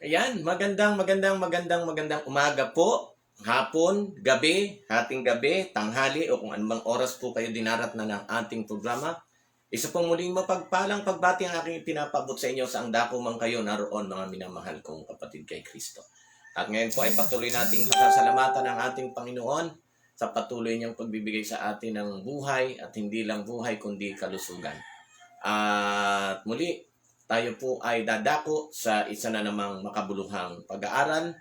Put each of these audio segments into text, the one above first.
Ayan, magandang umaga po, hapon, gabi, hating gabi, tanghali o kung anumang oras po kayo dinarat na ng ating programa. Isa pong muling mapagpalang pagbati ang aking pinapabot sa inyo sa ang dako man kayo naroon mga minamahal kong kapatid kay Kristo. At ngayon po ay patuloy nating pasasalamatan ang ating Panginoon sa patuloy niyang pagbibigay sa atin ng buhay at hindi lang buhay kundi kalusugan. At muli, tayo po ay dadako sa isa na namang makabuluhang pag-aaral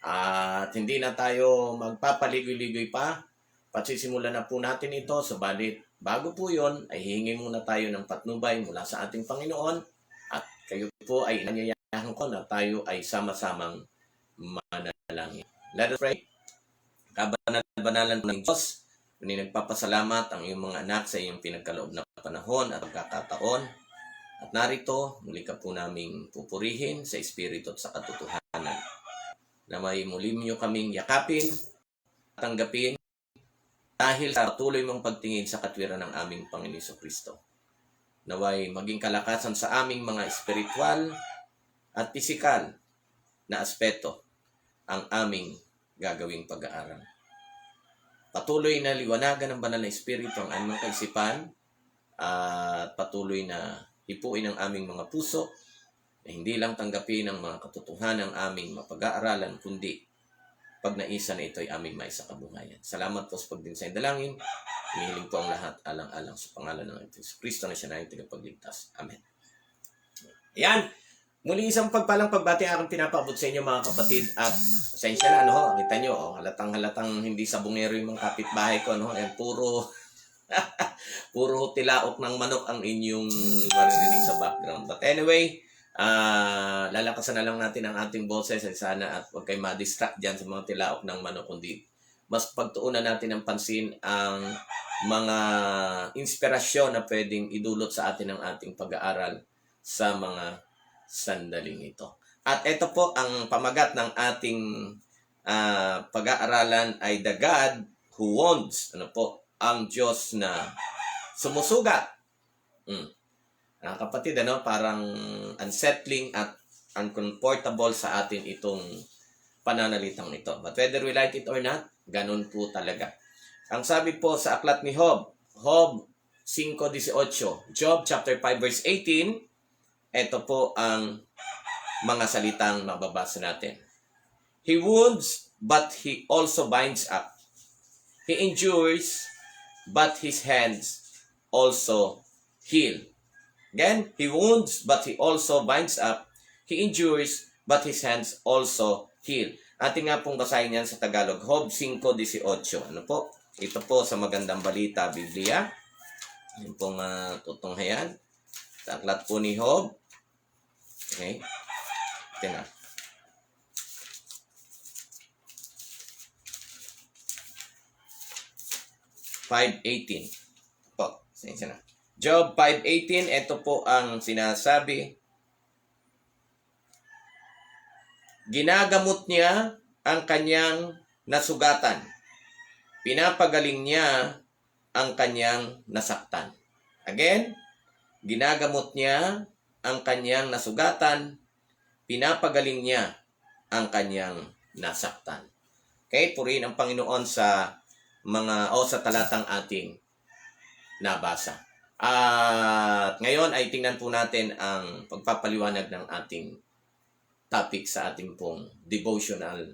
at hindi na tayo magpapaligoy-ligoy pa. Patsisimulan na po natin ito, subalit bago po yon ay hihingi muna tayo ng patnubay mula sa ating Panginoon at kayo po ay inanyayahan ko na tayo ay sama-samang manalangin. Let us pray. Kabanal-banalan ng Diyos, nagpapasalamat ang iyong mga anak sa iyong pinagkaloob na panahon at pagkakataon. At narito, muli ka po naming pupurihin sa Espiritu at sa katotohanan. Na may muli niyo kaming yakapin, tanggapin, dahil sa patuloy mong pagtingin sa katwiran ng aming Panginoon Kristo. Naway maging kalakasan sa aming mga espiritual at pisikal na aspeto ang aming gagawing pag-aaral. Patuloy na liwanagan ng banal na Espiritu ang aming kaisipan at patuloy na hipuin ang aming mga puso na hindi lang tanggapin ang mga katotohanan ng aming mapag-aaralan, kundi pag naisa na ito ay aming maisakabuhayan. Salamat po sa pagdinsay dalangin. Hinihiling po ang lahat alang-alang sa pangalan ng Kristo na siya na yung tagapagligtas. Amen. Ayan. Muli isang pagpalang pagbati ang aking pinapabot sa inyo mga kapatid at pasensya na, kita nyo, halatang hindi sabungero yung mga kapitbahay ko, puro tilaok ng manok ang inyong maririnig sa background. But anyway, lalakasan na lang natin ang ating boses sana at huwag kayo ma-distract dyan sa mga tilaok ng manok, kundi mas pagtuunan natin ng pansin ang mga inspirasyon na pwedeng idulot sa atin ng ating pag-aaral sa mga sandaling ito. At ito po ang pamagat ng ating pag-aaralan ay The God Who Wounds. Ang Diyos na sumusugat. Kapatid, parang unsettling at uncomfortable sa atin itong pananalitang ito. But whether we like it or not, ganun po talaga. Ang sabi po sa aklat ni Job 5:18, Job chapter 5 verse 18, ito po ang mga salitang mababasa natin. He wounds, but he also binds up. He endures, but his hands also heal. Again, he wounds, but he also binds up. He endures, but his hands also heal. Ating nga pong basahin yan sa Tagalog. Job 5:18. Ito po sa Magandang Balita, Biblia. Yan pong tutunghayan. Sa aklat po ni Job. Okay. Ito na. Job 5:18, ito po ang sinasabi. Ginagamot niya ang kanyang nasugatan. Pinapagaling niya ang kanyang nasaktan. Again, ginagamot niya ang kanyang nasugatan. Pinapagaling niya ang kanyang nasaktan. Okay, purihin ang Panginoon sa sa talatang ating nabasa. At ngayon ay tingnan po natin ang pagpapaliwanag ng ating topic sa ating pong devotional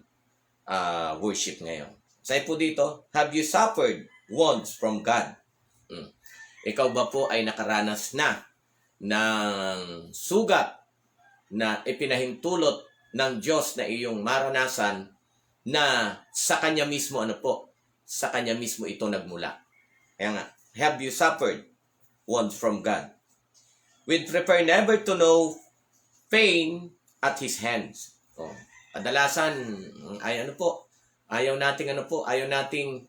worship ngayon. Sabi po dito, have you suffered wounds from God? Ikaw ba po ay nakaranas na ng sugat na ipinahintulot ng Diyos na iyong maranasan na sa Kanya mismo, sa Kanya mismo ito nagmula? Kaya nga, have you suffered wounds from God? We'd prefer never to know pain at His hands. Kadalasan, ayaw nating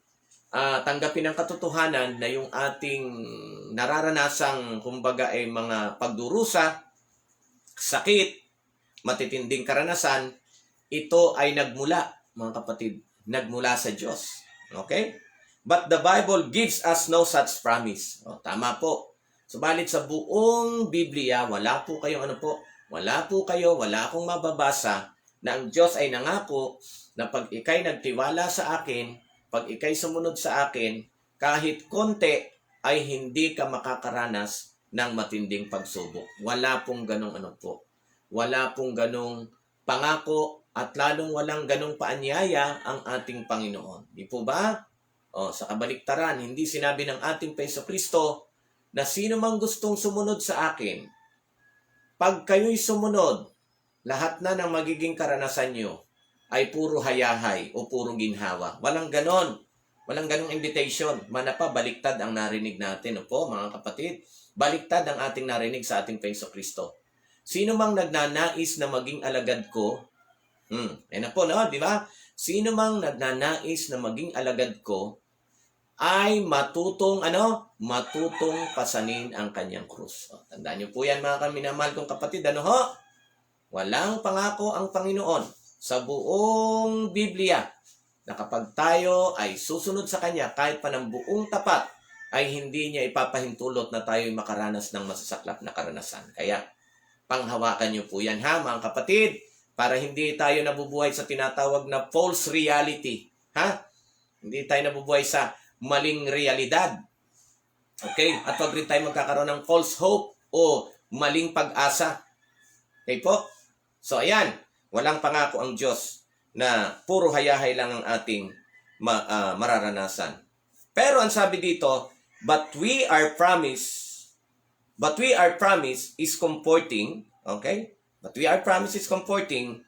tanggapin ang katotohanan na yung ating nararanasang, kumbaga, ay mga pagdurusa, sakit, matitinding karanasan, ito ay nagmula, mga kapatid, nagmula sa Diyos. Okay? But the Bible gives us no such promise. Tama po. Subalit sa buong Biblia, wala akong mababasa na ang Diyos ay nangako na pag ikay nagtiwala sa akin, pag ikay sumunod sa akin, kahit konti ay hindi ka makakaranas ng matinding pagsubok. Wala pong ganong ano po. Wala pong ganong pangako at lalong walang ganong paanyaya ang ating Panginoon. Di po ba? O, sa kabaliktaran, hindi sinabi ng ating Jesucristo na sino mang gustong sumunod sa akin, pag kayo'y sumunod, lahat na ng magiging karanasan nyo ay puro hayahay o puro ginhawa. Walang ganon. Walang ganong invitation. Manapa, baliktad ang narinig natin. Opo, mga kapatid, baliktad ang ating narinig sa ating Jesucristo. Sino mang nagnanais na maging alagad ko, na po, no? Di ba? Sino mang nagnanais na maging alagad ko, ay matutong pasanin ang kanyang krus. O, tandaan niyo po yan, mga minamahal kong kapatid. Ano ho? Walang pangako ang Panginoon sa buong Biblia na kapag tayo ay susunod sa Kanya kahit pa ng buong tapat, ay hindi niya ipapahintulot na tayo makaranas ng masasaklap na karanasan. Kaya, panghawakan niyo po yan, ha, mga kapatid, para hindi tayo nabubuhay sa tinatawag na false reality. Ha? Hindi tayo nabubuhay sa maling realidad. Okay? At wag rin tayo magkakaroon ng false hope o maling pag-asa. Okay po? So, ayan. Walang pangako ang Diyos na puro hayahay lang ang ating mararanasan. Pero ang sabi dito, but we are promised is comforting, okay? But we are promised is comforting,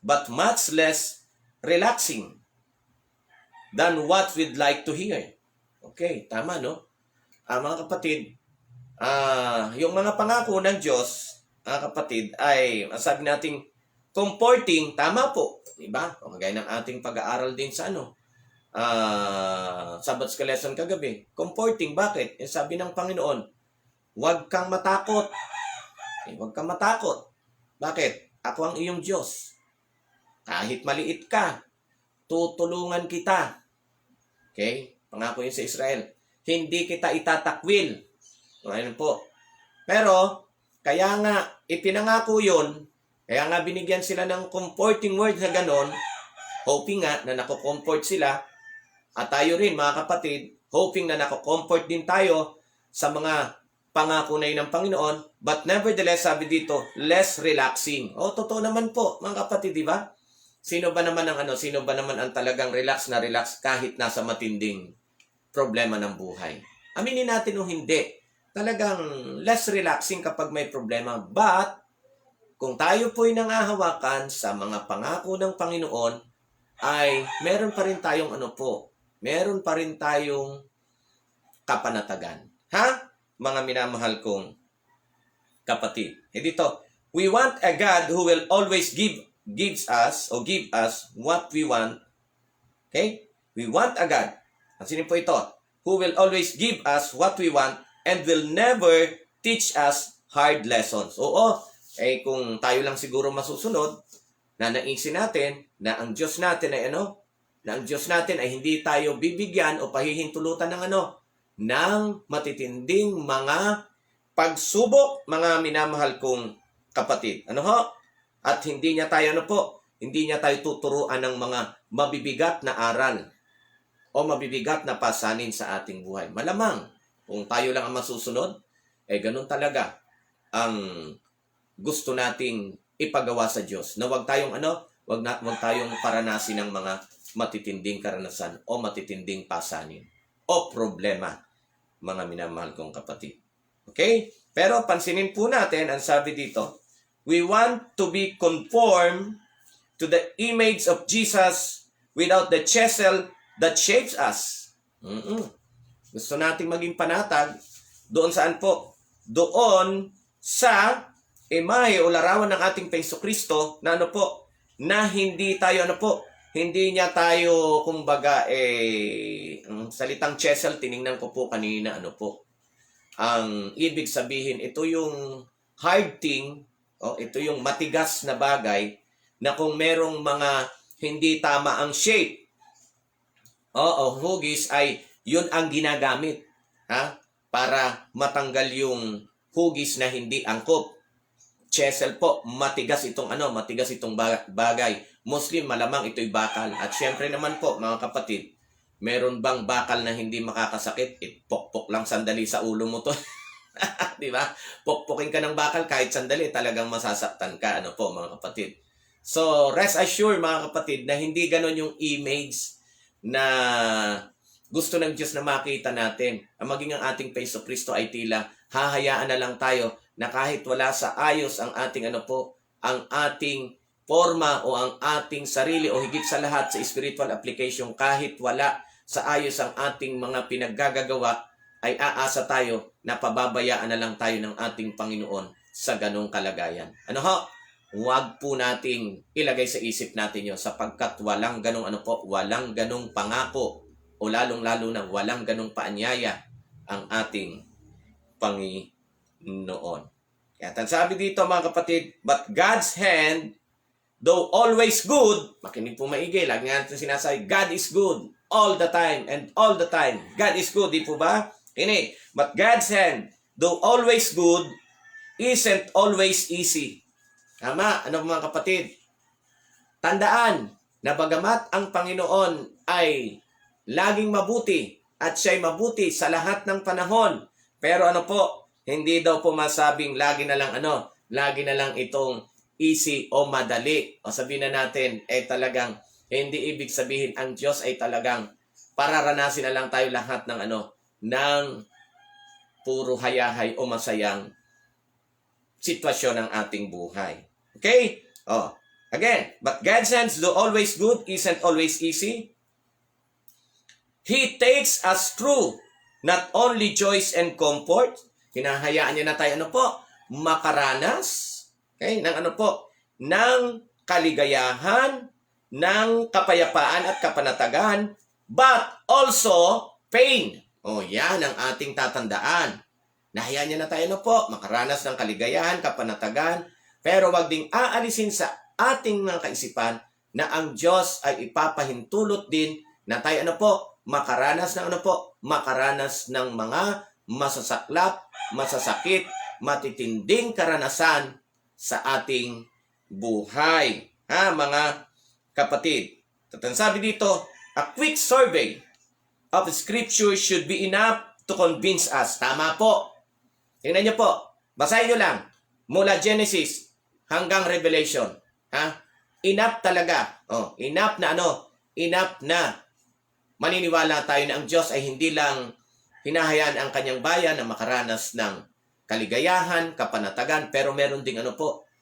but much less relaxing than what we'd like to hear. Okay, tama, no? Mga kapatid, yung mga pangako ng Diyos, mga kapatid, ay, sabi nating, comforting, tama po. Diba? O kagaya ng ating pag-aaral din sa Sabbath School lesson kagabi. Comforting, bakit? Sabi ng Panginoon, huwag kang matakot. Huwag kang matakot. Bakit? Ako ang iyong Diyos. Kahit maliit ka, tutulungan kita. Okay? Pangako yun sa Israel. Hindi kita itatakwil. Ayun po. Pero, kaya nga, ipinangako yun, kaya nga binigyan sila ng comforting words na ganon, hoping nga na nako-comfort sila, at tayo rin, mga kapatid, hoping na nako-comfort din tayo sa mga pangako na yun ng Panginoon, but nevertheless, sabi dito, less relaxing. O, totoo naman po, mga kapatid, di ba? Sino ba naman ang talagang relax na relax kahit nasa matinding problema ng buhay? Aminin natin o hindi, talagang less relaxing kapag may problema. But, kung tayo po'y nangahawakan sa mga pangako ng Panginoon, ay meron pa rin tayong meron pa rin tayong kapanatagan. Ha? Mga minamahal kong kapatid. Dito, we want a God who will always give us what we want. Okay? We want a God. Sino po ito? Who will always give us what we want and will never teach us hard lessons. Oo, kung tayo lang siguro masusunod, na naisin natin na ang Diyos natin ay na ang Diyos natin ay hindi tayo bibigyan o pahihintulutan ng ng matitinding mga pagsubok, mga minamahal kong kapatid. At hindi niya tayo hindi niya tayo tuturuan ng mga mabibigat na aral o mabibigat na pasanin sa ating buhay. Malamang, kung tayo lang ang masusunod, ganun talaga ang gusto nating ipagawa sa Diyos. Na wag tayong wag tayong paranasin ng mga matitinding karanasan o matitinding pasanin o problema, mga minamahal kong kapatid. Okay? Pero pansinin po natin, ang sabi dito, we want to be conformed to the image of Jesus without the chisel that shapes us. Gusto nating maging panatag doon saan po? Doon sa imahe o larawan ng ating Jesucristo na na hindi tayo hindi niya tayo, kumbaga, ang salitang chisel, tiningnan ko po kanina, ang ibig sabihin, ito yung hard thing, ito yung matigas na bagay, na kung merong mga hindi tama ang shape, hugis, ay yun ang ginagamit, para matanggal yung hugis na hindi angkop. Chesel po, matigas itong matigas itong bagay. Muslim, malamang ito'y bakal. At syempre naman po, mga kapatid, meron bang bakal na hindi makakasakit? Pokpok lang sandali sa ulo mo to. Di ba? Pokpokin ka ng bakal kahit sandali, talagang masasaktan ka. Ano po, mga kapatid? So, rest assured, mga kapatid, na hindi ganon yung image na gusto ng Diyos na makita natin. Ang maging ang ating Peso Kristo ay tila hahayaan na lang tayo na kahit wala sa ayos ang ating ang ating forma o ang ating sarili o higit sa lahat sa spiritual application, kahit wala sa ayos ang ating mga pinaggagawa, ay aasa tayo na pababayaan na lang tayo ng ating Panginoon sa ganong kalagayan. Ano ho? Huwag po nating ilagay sa isip natin yun sapagkat walang ganong walang ganong pangako o lalong-lalo na walang ganong paanyaya ang ating Panginoon. Kaya sabi dito, mga kapatid, but God's hand, though always good, makinig po maigi, lagi nga natin sinasabi, God is good all the time and all the time. God is good, di po ba? Ini, but God's hand, though always good, isn't always easy. Tama, mga kapatid? Tandaan na bagamat ang Panginoon ay laging mabuti at siya'y mabuti sa lahat ng panahon, pero hindi daw po masabing lagi na lang itong easy o madali. O sabihin na natin, talagang hindi ibig sabihin ang Diyos ay talagang pararanasin na lang tayo lahat ng ng puro hayahay o masayang sitwasyon ng ating buhay. Okay? Again, but God's hands, though always good, isn't always easy. He takes us through not only joys and comfort, hinahayaan niya na tayo makaranas, okay, ng kaligayahan, ng kapayapaan at kapanatagan, but also pain. Yan ang ating tatandaan. Nahayaan niya na tayo makaranas ng kaligayahan, kapanatagan, pero wag ding aalisin sa ating mga kaisipan na ang Diyos ay ipapahintulot din na tayo makaranas ng mga masasaklap, masasakit, matitinding karanasan sa ating buhay. Mga kapatid. Sabi dito, a quick survey of Scripture should be enough to convince us. Tama po. Tingnan niyo po. Basahin niyo lang. Mula Genesis hanggang Revelation. Enough talaga. Enough na Enough na maniniwala tayo na ang Diyos ay hindi lang hinahayaan ang kanyang bayan na makaranas ng kaligayahan, kapanatagan, pero meron ding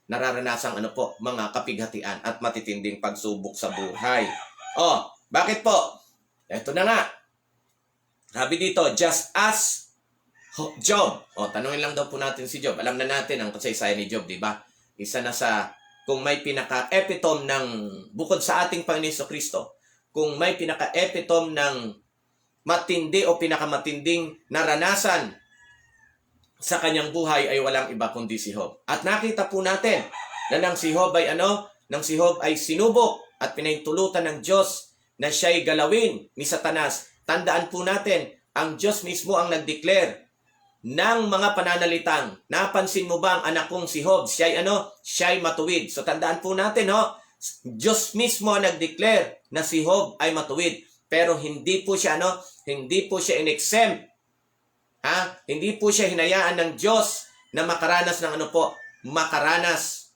nararanasang mga kapighatian at matitinding pagsubok sa buhay. Bakit po? Ito na nga. Sabi dito, just as Job. Tanungin lang daw po natin si Job. Alam na natin ang kasaysayan ni Job, di ba? Isa na sa, kung may pinaka-epitome ng, bukod sa ating Panginoon Kristo, kung may pinaka-epitome ng matindi o pinakamatinding naranasan sa kanyang buhay ay walang iba kundi si Job. At nakita po natin na nang si Job ay sinubok at pinahintulutan ng Diyos na siya'y galawin ni Satanas. Tandaan po natin, ang Diyos mismo ang nag-declare ng mga pananalitang, napansin mo ba ang anak kong si Job? Siya'y matuwid. So tandaan po natin, Diyos mismo ang nag-declare na si Job ay matuwid. Pero hindi po siya in-exempt. Hindi po siya hinayaan ng Diyos na makaranas ng makaranas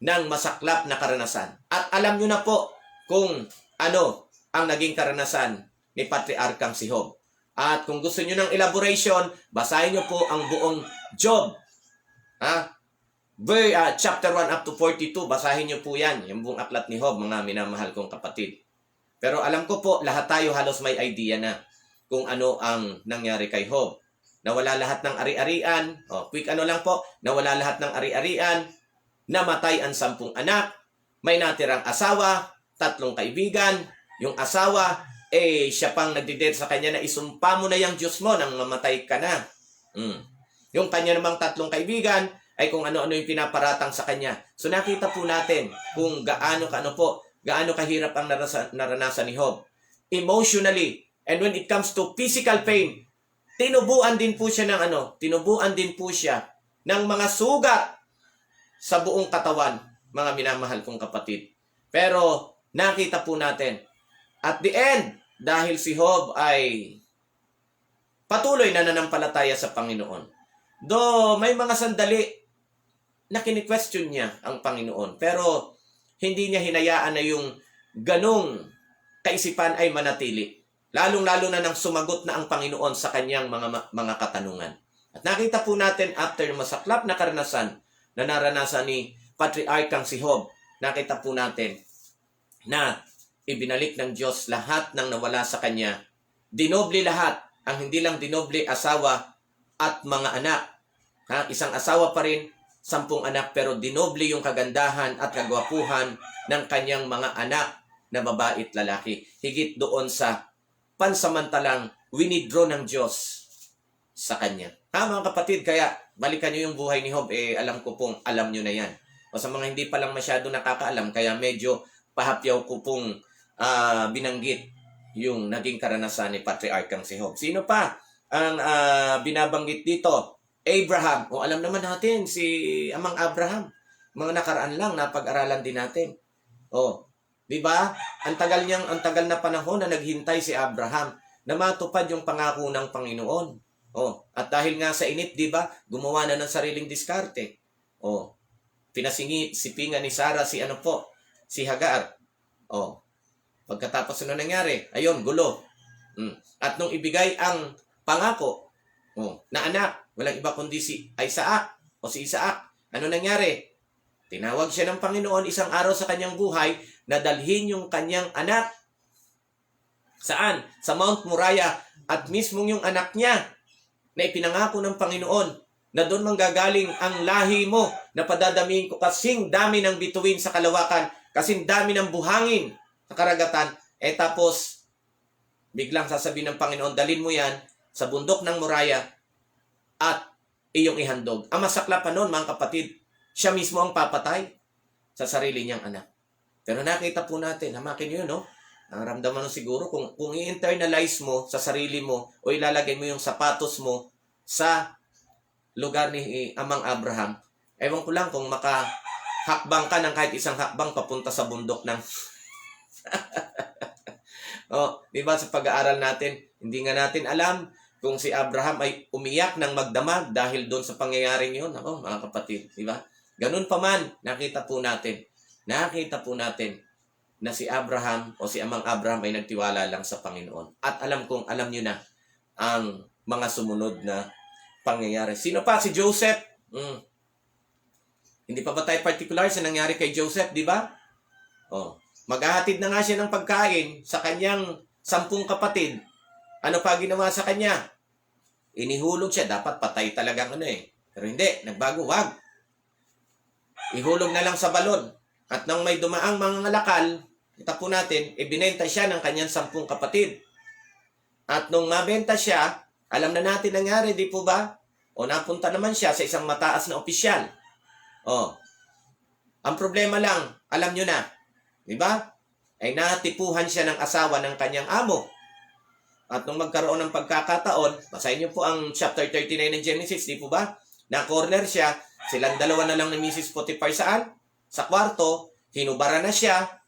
ng masaklap na karanasan. At alam nyo na po kung ano ang naging karanasan ni Patriarkang si Job. At kung gusto nyo ng elaboration, basahin nyo po ang buong Job. Chapter 1 up to 42, basahin nyo po yan. Yung buong aklat ni Job, mga minamahal kong kapatid. Pero alam ko po, lahat tayo halos may idea na kung ano ang nangyari kay Job. Nawala lahat ng ari-arian. Quick lang po. Nawala lahat ng ari-arian. Namatay ang 10 anak. May natirang asawa. 3 kaibigan. Yung asawa, siya pang nagdidate sa kanya na isumpa mo na yung Diyos mo nang mamatay ka na. Yung kanya namang 3 kaibigan ay kung ano-ano yung pinaparatang sa kanya. So nakita po natin kung gaano kahirap ang naranasan ni Job. Emotionally, and when it comes to physical pain, tinubuan din po siya ng mga sugat sa buong katawan, mga minamahal kong kapatid. Pero nakita po natin, at the end, dahil si Job ay patuloy na nananampalataya sa Panginoon. Do may mga sandali na kini-question niya ang Panginoon, pero hindi niya hinayaan na yung ganong kaisipan ay manatili. Lalong-lalo na nang sumagot na ang Panginoon sa kanyang mga katanungan. At nakita po natin after masaklap na karanasan na naranasan ni Patriarkang si Job, nakita po natin na ibinalik ng Diyos lahat ng nawala sa kanya. Dinoble lahat. Ang hindi lang dinoble, asawa at mga anak. Isang asawa pa rin, 10 anak, pero dinoble yung kagandahan at kagwapuhan ng kanyang mga anak na babae at lalaki. Higit doon sa pansamantalang winidraw ng Diyos sa kanya. Mga kapatid, kaya balikan nyo yung buhay ni Job, alam ko pong alam nyo na yan. O sa mga hindi pa lang masyado nakakaalam, kaya medyo pahapyaw ko pong binanggit yung naging karanasan ni Patriarkang si Job. Sino pa ang binabanggit dito? Abraham. O alam naman natin, si Amang Abraham. Mga nakaraan lang, napag-aralan din natin. O, di ba? Ang tagal na panahon na naghintay si Abraham na matupad yung pangako ng Panginoon. O, at dahil nga sa inip, di ba? Gumawa na ng sariling diskarte. O, sipingan ni Sarah si Hagar. O, pagkatapos na nangyari, ayun, gulo. At nung ibigay ang pangako na anak, walang iba kundi si Isaac, ano nangyari? Tinawag siya ng Panginoon isang araw sa kanyang buhay na dalhin yung kanyang anak. Saan? Sa Mount Moriah. At mismong yung anak niya na ipinangako ng Panginoon na doon manggagaling ang lahi mo na padadamihin ko kasing dami ng bituin sa kalawakan, kasing dami ng buhangin sa karagatan. Tapos, biglang sasabihin ng Panginoon, dalhin mo yan sa bundok ng Moriah at iyong ihandog. Ang masaklap pa noon, mga kapatid, siya mismo ang papatay sa sarili niyang anak. Pero nakita po natin, hamakin yun, no? Ang ramdaman mo siguro, kung i-internalize mo sa sarili mo o ilalagay mo yung sapatos mo sa lugar ni Amang Abraham, ewan ko lang kung makahakbang ka ng kahit isang hakbang papunta sa bundok ng di ba sa pag-aaral natin, hindi nga natin alam kung si Abraham ay umiyak ng magdamag dahil doon sa pangyayaring yun. Mga kapatid, di ba? Ganun pa man, nakita po natin na si Abraham o si Amang Abraham ay nagtiwala lang sa Panginoon. At alam nyo na ang mga sumunod na pangyayari. Sino pa? Si Joseph. Hindi pa ba tayo particular sa nangyari kay Joseph, di ba? Maghahatid na nga siya ng pagkain sa kanyang 10 kapatid. Ano pa ginawa sa kanya? Inihulog siya. Dapat patay talagang Pero hindi, nagbago, wag. Ihulog na lang sa balon. At nang may dumaang mga ngalakal, kita po natin, ibinenta siya ng kanyang 10 kapatid. At nung mabenta siya, alam na natin nangyari, di po ba? O napunta naman siya sa isang mataas na opisyal. Ang problema lang, alam nyo na, di ba? Ay natipuhan siya ng asawa ng kanyang amo. At nung magkaroon ng pagkakataon, basahin niyo po ang chapter 39 ng Genesis, di po ba? Na-corner siya, silang dalawa na lang ni Mrs. Potiphar saan? Sa kwarto, hinubara na siya,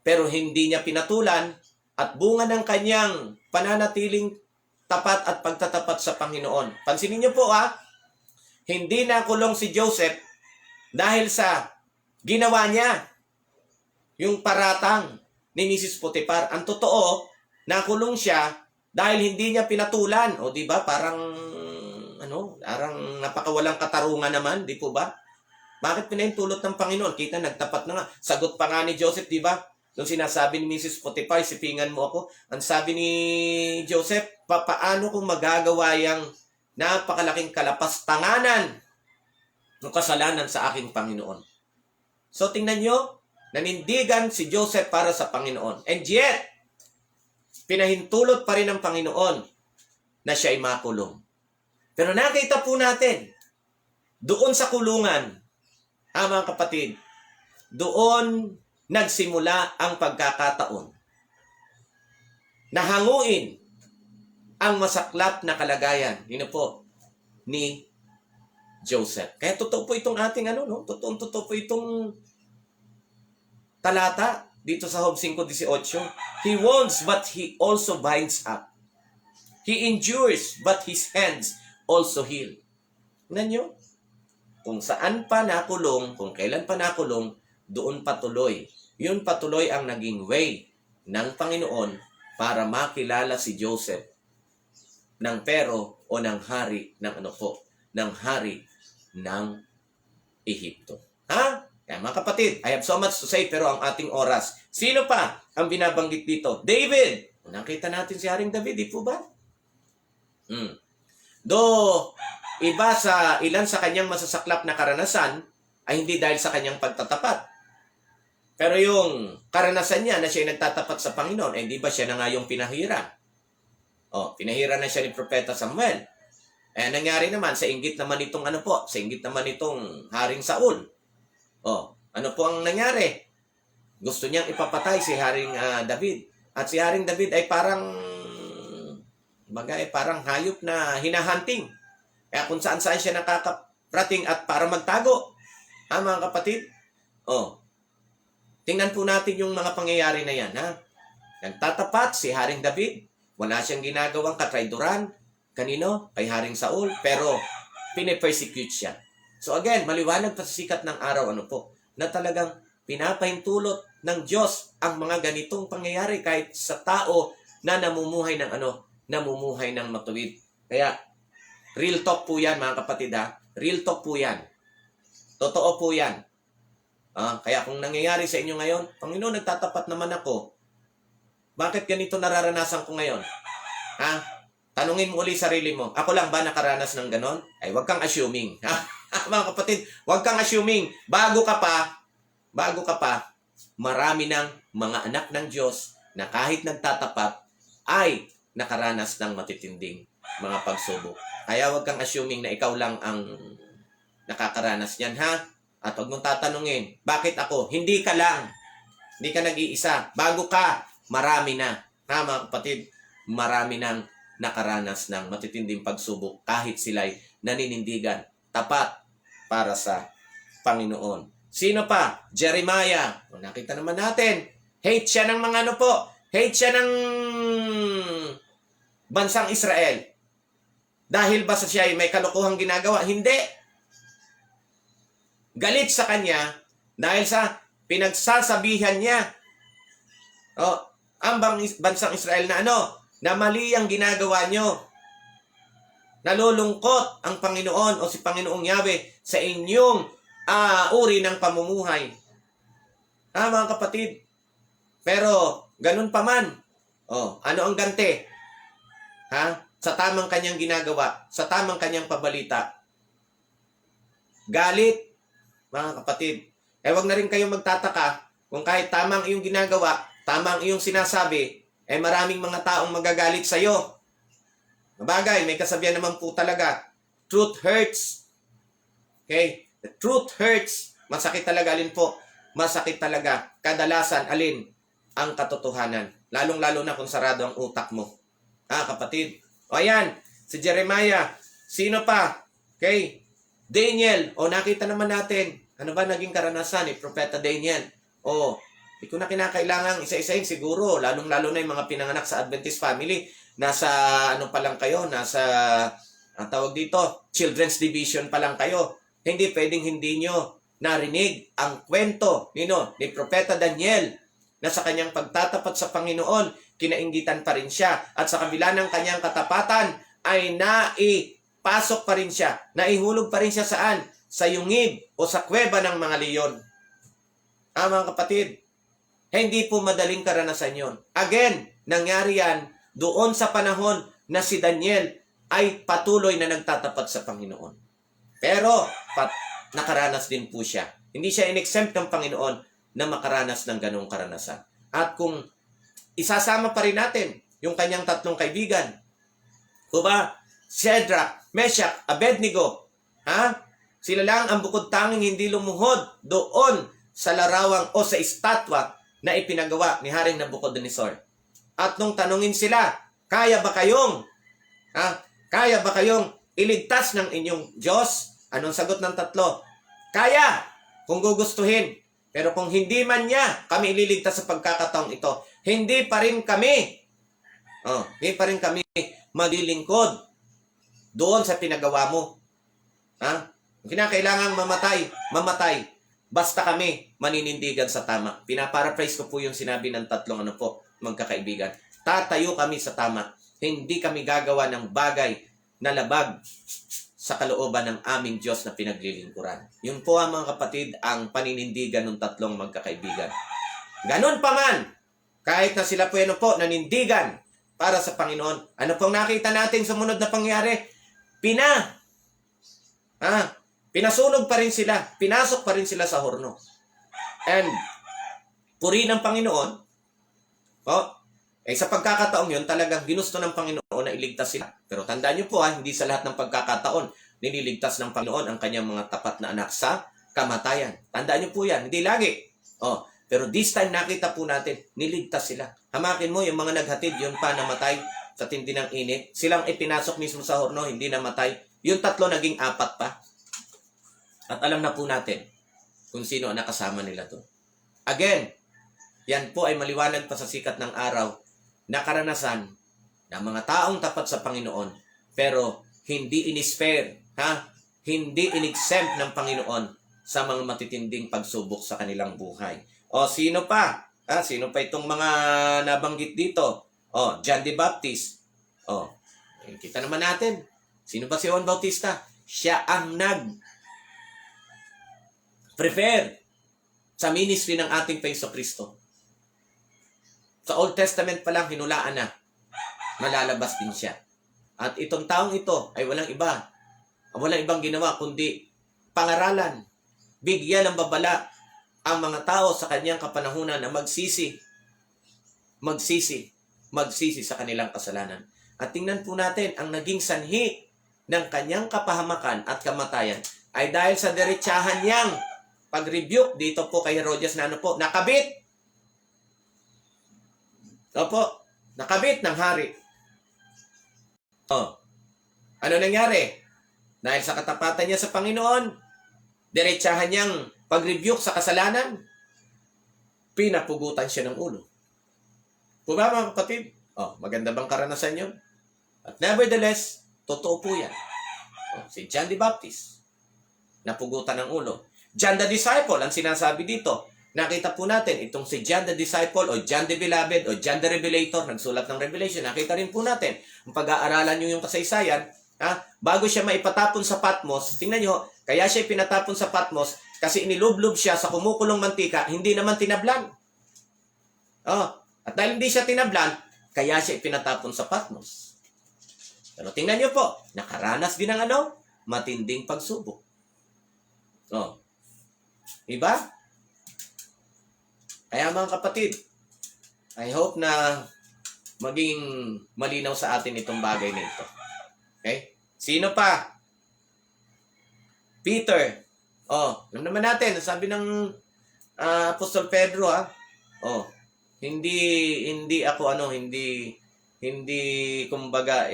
pero hindi niya pinatulan, at bunga ng kanyang pananatiling tapat at pagtatapat sa Panginoon. Pansinin niyo po hindi nakulong si Joseph dahil sa ginawa niya, yung paratang ni Mrs. Potiphar. Ang totoo, nakulong siya dahil hindi niya pinatulan. O di ba? Parang napakawalang katarungan naman, di po ba? Bakit pinahintulot ng Panginoon? Kita, nagtapat na nga. Sagot pa nga ni Joseph, di ba? Nung sinasabi ni Mrs. Potiphar, sipingan mo ako. Ang sabi ni Joseph, paano kung magagawa yung napakalaking kalapastanganan ng kasalanan sa aking Panginoon? So, tingnan nyo, nanindigan si Joseph para sa Panginoon. And yet, pinahintulot pa rin ng Panginoon na siya ay makulong. Pero nakita po natin, doon sa kulungan, mga kapatid, doon nagsimula ang pagkakataon na hanguin ang masaklap na kalagayan, ni Joseph. Kaya totoo po itong ating no? Totoo po itong talata dito sa Job 5:18. He wounds but he also binds up. He endures but his hands also heal. Tingnan nyo? Kung saan pa nakulong, kung kailan pa nakulong, doon patuloy. Yun patuloy ang naging way ng Panginoon para makilala si Joseph ng pero o ng hari ng ng hari ng Ehipto. Ha? Kaya mga kapatid, I have so much to say pero ang ating oras. Sino pa ang binabanggit dito? David! Nakita natin si Haring David, di po ba? Iba sa ilan sa kanyang masasaklap na karanasan ay hindi dahil sa kanyang pagtatapat. Pero yung karanasan niya na siya nagtatapat sa Panginoon, eh di ba siya na nga yung pinahira? Pinahira na siya ni Propeta Samuel. Nangyari naman sa inggit naman itong sa inggit naman itong Haring Saul. Ano po ang nangyari? Gusto niyang ipapatay si Haring David. At si Haring David ay parang hayop na hinahunting. Kaya kung saan-saan siya nakakarating at para magtago. Mga kapatid? Tingnan po natin yung mga pangyayari na yan. Nagtatapat si Haring David. Wala siyang ginagawang katrayduran. Kanino? Kay Haring Saul. Pero pinipersecute siya. So again, maliwanag pa sa sikat ng araw na talagang pinapahintulot ng Diyos ang mga ganitong pangyayari kahit sa tao na namumuhay ng namumuhay ng matuwid. Kaya real talk po yan mga kapatid Real talk po yan. Totoo po yan. Kaya kung nangyayari sa inyo ngayon, Panginoon, nagtatapat naman ako. Bakit ganito nararanasan ko ngayon? Tanungin mo ulit sarili mo, ako lang ba nakaranas ng ganon? Ay, wag kang assuming. Mga kapatid, wag kang assuming. Bago ka pa, marami ng mga anak ng Diyos na kahit nagtatapat ay nakaranas ng matitinding mga pagsubok. Kaya wag kang assuming na ikaw lang ang nakakaranas niyan, At wag mong tatanungin, bakit ako? Hindi ka lang. Hindi ka nag-iisa. Bago ka, marami na. Mga kapatid, marami nang nakaranas ng matitinding pagsubok kahit sila'y naninindigan, tapat para sa Panginoon. Sino pa? Jeremiah. Nakita naman natin. Hate siya ng mga hate siya ng bansang Israel. Dahil ba siya ay may kalokohang ginagawa? Hindi. Galit sa kanya dahil sa pinagsasabihan niya. Ang bansang Israel na mali ang ginagawa nyo. Nalulungkot ang Panginoon o si Panginoong Yahweh sa inyong uri ng pamumuhay. Mga kapatid. Pero, ganun pa man. Ano ang ganti? Sa tamang kanyang ginagawa, sa tamang kanyang pabalita. Galit, mga kapatid. Wag na rin kayong magtataka kung kahit tamang iyong ginagawa, tamang iyong sinasabi, maraming mga taong magagalit sa iyo. Bagay, may kasabihan naman po talaga, truth hurts. Okay? The truth hurts. Masakit talaga, alin po? Masakit talaga. Kadalasan, alin? Ang katotohanan. Lalong-lalo na kung sarado ang utak mo. Kapatid. Ayan, si Jeremiah. Sino pa? Okay? Daniel. Nakita naman natin. Ano ba naging karanasan ni Propeta Daniel? Hindi ko na kinakailangang isa-isahin siguro, lalong-lalo na yung mga pinanganak sa Adventist family. Nasa, pa lang kayo, nasa, tawag dito, Children's Division pa lang kayo. Hindi pwedeng hindi nyo narinig ang kwento ni Propeta Daniel na sa kanyang pagtatapat sa Panginoon, kinainggitan pa rin siya. At sa kabila ng kanyang katapatan, ay naipasok pa rin siya. Naihulog pa rin siya saan? Sa yungib o sa kuweba ng mga leyon. Mga kapatid, hindi po madaling karanasan yon. Again, nangyari yan doon sa panahon na si Daniel ay patuloy na nagtatapat sa Panginoon. Pero, nakaranas din po siya. Hindi siya in-exempt ng Panginoon na makaranas ng ganong karanasan. At kung isasama pa rin natin yung kanyang tatlong kaibigan, Shadrach, Meshach, Abednego, sila lang ang bukod tanging hindi lumuhod doon sa larawang o sa estatwa na ipinagawa ni Haring Nabucodonosor. At nung tanungin sila, kaya ba kayong iligtas ng inyong Diyos? Anong sagot ng tatlo? Kaya, kung gugustuhin. Pero kung hindi man niya kami ililigtas sa pagkakataong ito, hindi pa rin kami, hindi pa rin kami maglilingkod doon sa pinagawa mo. Kinakailangang mamatay. Basta kami maninindigan sa tama. Pinaparaphrase ko po yung sinabi ng tatlong magkakaibigan. Tatayo kami sa tama. Hindi kami gagawa ng bagay na labag sa kalooban ng aming Diyos na pinaglilingkuran. Yun po mga kapatid, ang paninindigan ng tatlong magkakaibigan. Ganon pa man, kahit na sila po nanindigan para sa Panginoon. Ano pong nakita natin sumunod na pangyari? Pinasunog pa rin sila. Pinasok pa rin sila sa horno. And, puri ng Panginoon, sa pagkakataong yun, talagang ginusto ng Panginoon na iligtas sila. Pero tandaan nyo po, hindi sa lahat ng pagkakataon, nililigtas ng Panginoon ang kanyang mga tapat na anak sa kamatayan. Tandaan nyo po yan, hindi lagi. Pero this time, nakita po natin, niligtas sila. Hamakin mo, yung mga naghatid, yun pa namatay sa tindi ng init. Silang ipinasok mismo sa horno, hindi namatay. Yung tatlo, naging 4 pa. At alam na po natin kung sino ang nakasama nila to. Again, yan po ay maliwanag pa sa sikat ng araw na karanasan ng mga taong tapat sa Panginoon pero hindi in-spare, hindi in-exempt ng Panginoon sa mga matitinding pagsubok sa kanilang buhay. Sino pa? Sino pa itong mga nabanggit dito? John the Baptist. Kita naman natin. Sino ba si Juan Bautista? Siya ang nag-prefer sa ministry ng ating Jesucristo. Sa Old Testament pa lang, hinulaan na. Malalabas din siya. At itong taong ito ay walang ibang ginawa kundi pangaralan. Bigyan ng babala ang mga tao sa kanyang kapanahunan na magsisi sa kanilang kasalanan. At tingnan po natin, ang naging sanhi ng kanyang kapahamakan at kamatayan ay dahil sa diretsahan niyang pag-rebuke dito po kay Herodias na nakabit. Nakabit ng hari. Ano nangyari? Dahil sa katapatan niya sa Panginoon, diretsahan niyang pag-rebuke sa kasalanan, pinapugutan siya ng ulo. Po ba mga kapatid? Maganda bang karanasan yun? At nevertheless, totoo po yan. Si John the Baptist, napugutan ng ulo. John the Disciple, ang sinasabi dito, nakita po natin, itong si John the Disciple o John the Beloved o John the Revelator, nagsulat ng Revelation, nakita rin po natin, kung pag-aaralan nyo yung kasaysayan, bago siya maipatapon sa Patmos, tingnan nyo, kaya siya pinatapon sa Patmos kasi inilublob siya sa kumukulong mantika, hindi naman tinablan. At dahil hindi siya tinablan, kaya siya pinatapon sa Patmos. Pero tingnan nyo po, nakaranas din ng matinding pagsubok. Diba? Kaya mga kapatid, I hope na maging malinaw sa atin itong bagay na ito. Okay? Sino pa? Peter. Alam naman natin, sabi ng Apostol Pedro, hindi ako hindi kumbaga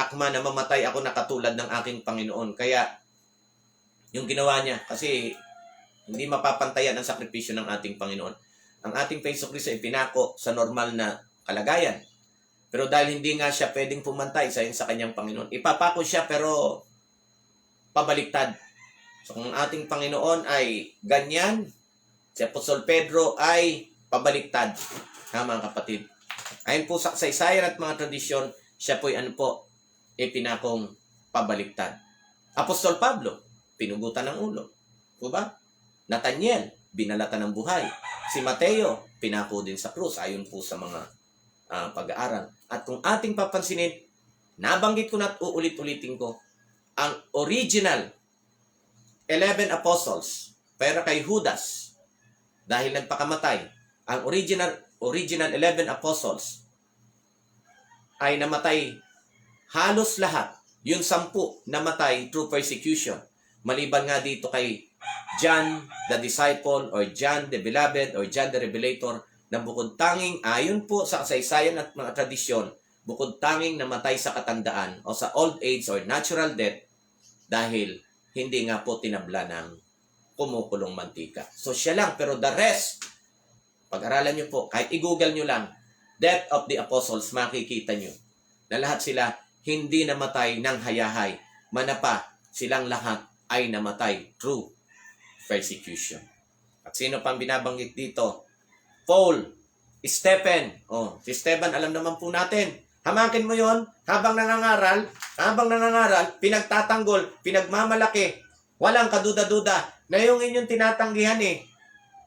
akma na mamatay ako na katulad ng aking Panginoon. Kaya yung ginawa niya kasi hindi mapapantayan ang sakripisyo ng ating Panginoon. Ang ating Jesucristo ay pinako sa normal na kalagayan. Pero dahil hindi nga siya pwedeng pumantay sa kanyang Panginoon, ipapako siya pero pabaliktad. So kung ang ating Panginoon ay ganyan, si Apostol Pedro ay pabaliktad. Mga kapatid. Ayon po sa kasaysayan at mga tradisyon, siya po ay pinakong pabaliktad. Apostol Pablo, pinugutan ng ulo. O ba? Nathaniel, binalatan ng buhay. Si Mateo, pinako din sa krus ayon po sa mga pag-aaral. At kung ating papansinin, nabanggit ko na at uulit-ulitin ko, ang original 11 apostles, pero kay Judas, dahil nagpakamatay, ang original 11 apostles ay namatay halos lahat. Yung 10 namatay through persecution. Maliban nga dito kay John the Disciple or John the Beloved or John the Revelator na bukod tanging ayon po sa kasaysayan at mga tradisyon, bukod tanging namatay sa katandaan o sa old age or natural death dahil hindi nga po tinabla ng kumukulong mantika. So siya lang, pero the rest, pag-aralan nyo po, kahit i-google nyo lang, Death of the Apostles, makikita nyo na lahat sila hindi namatay ng hayahay. Manapa, silang lahat ay namatay through persecution. At sino pang binabanggit dito? Paul, Stephen. Oh, si Stephen, alam naman po natin. Hamakin mo yon habang nangangaral, pinagtatanggol, pinagmamalaki, walang kaduda-duda na yung inyong tinatanggihan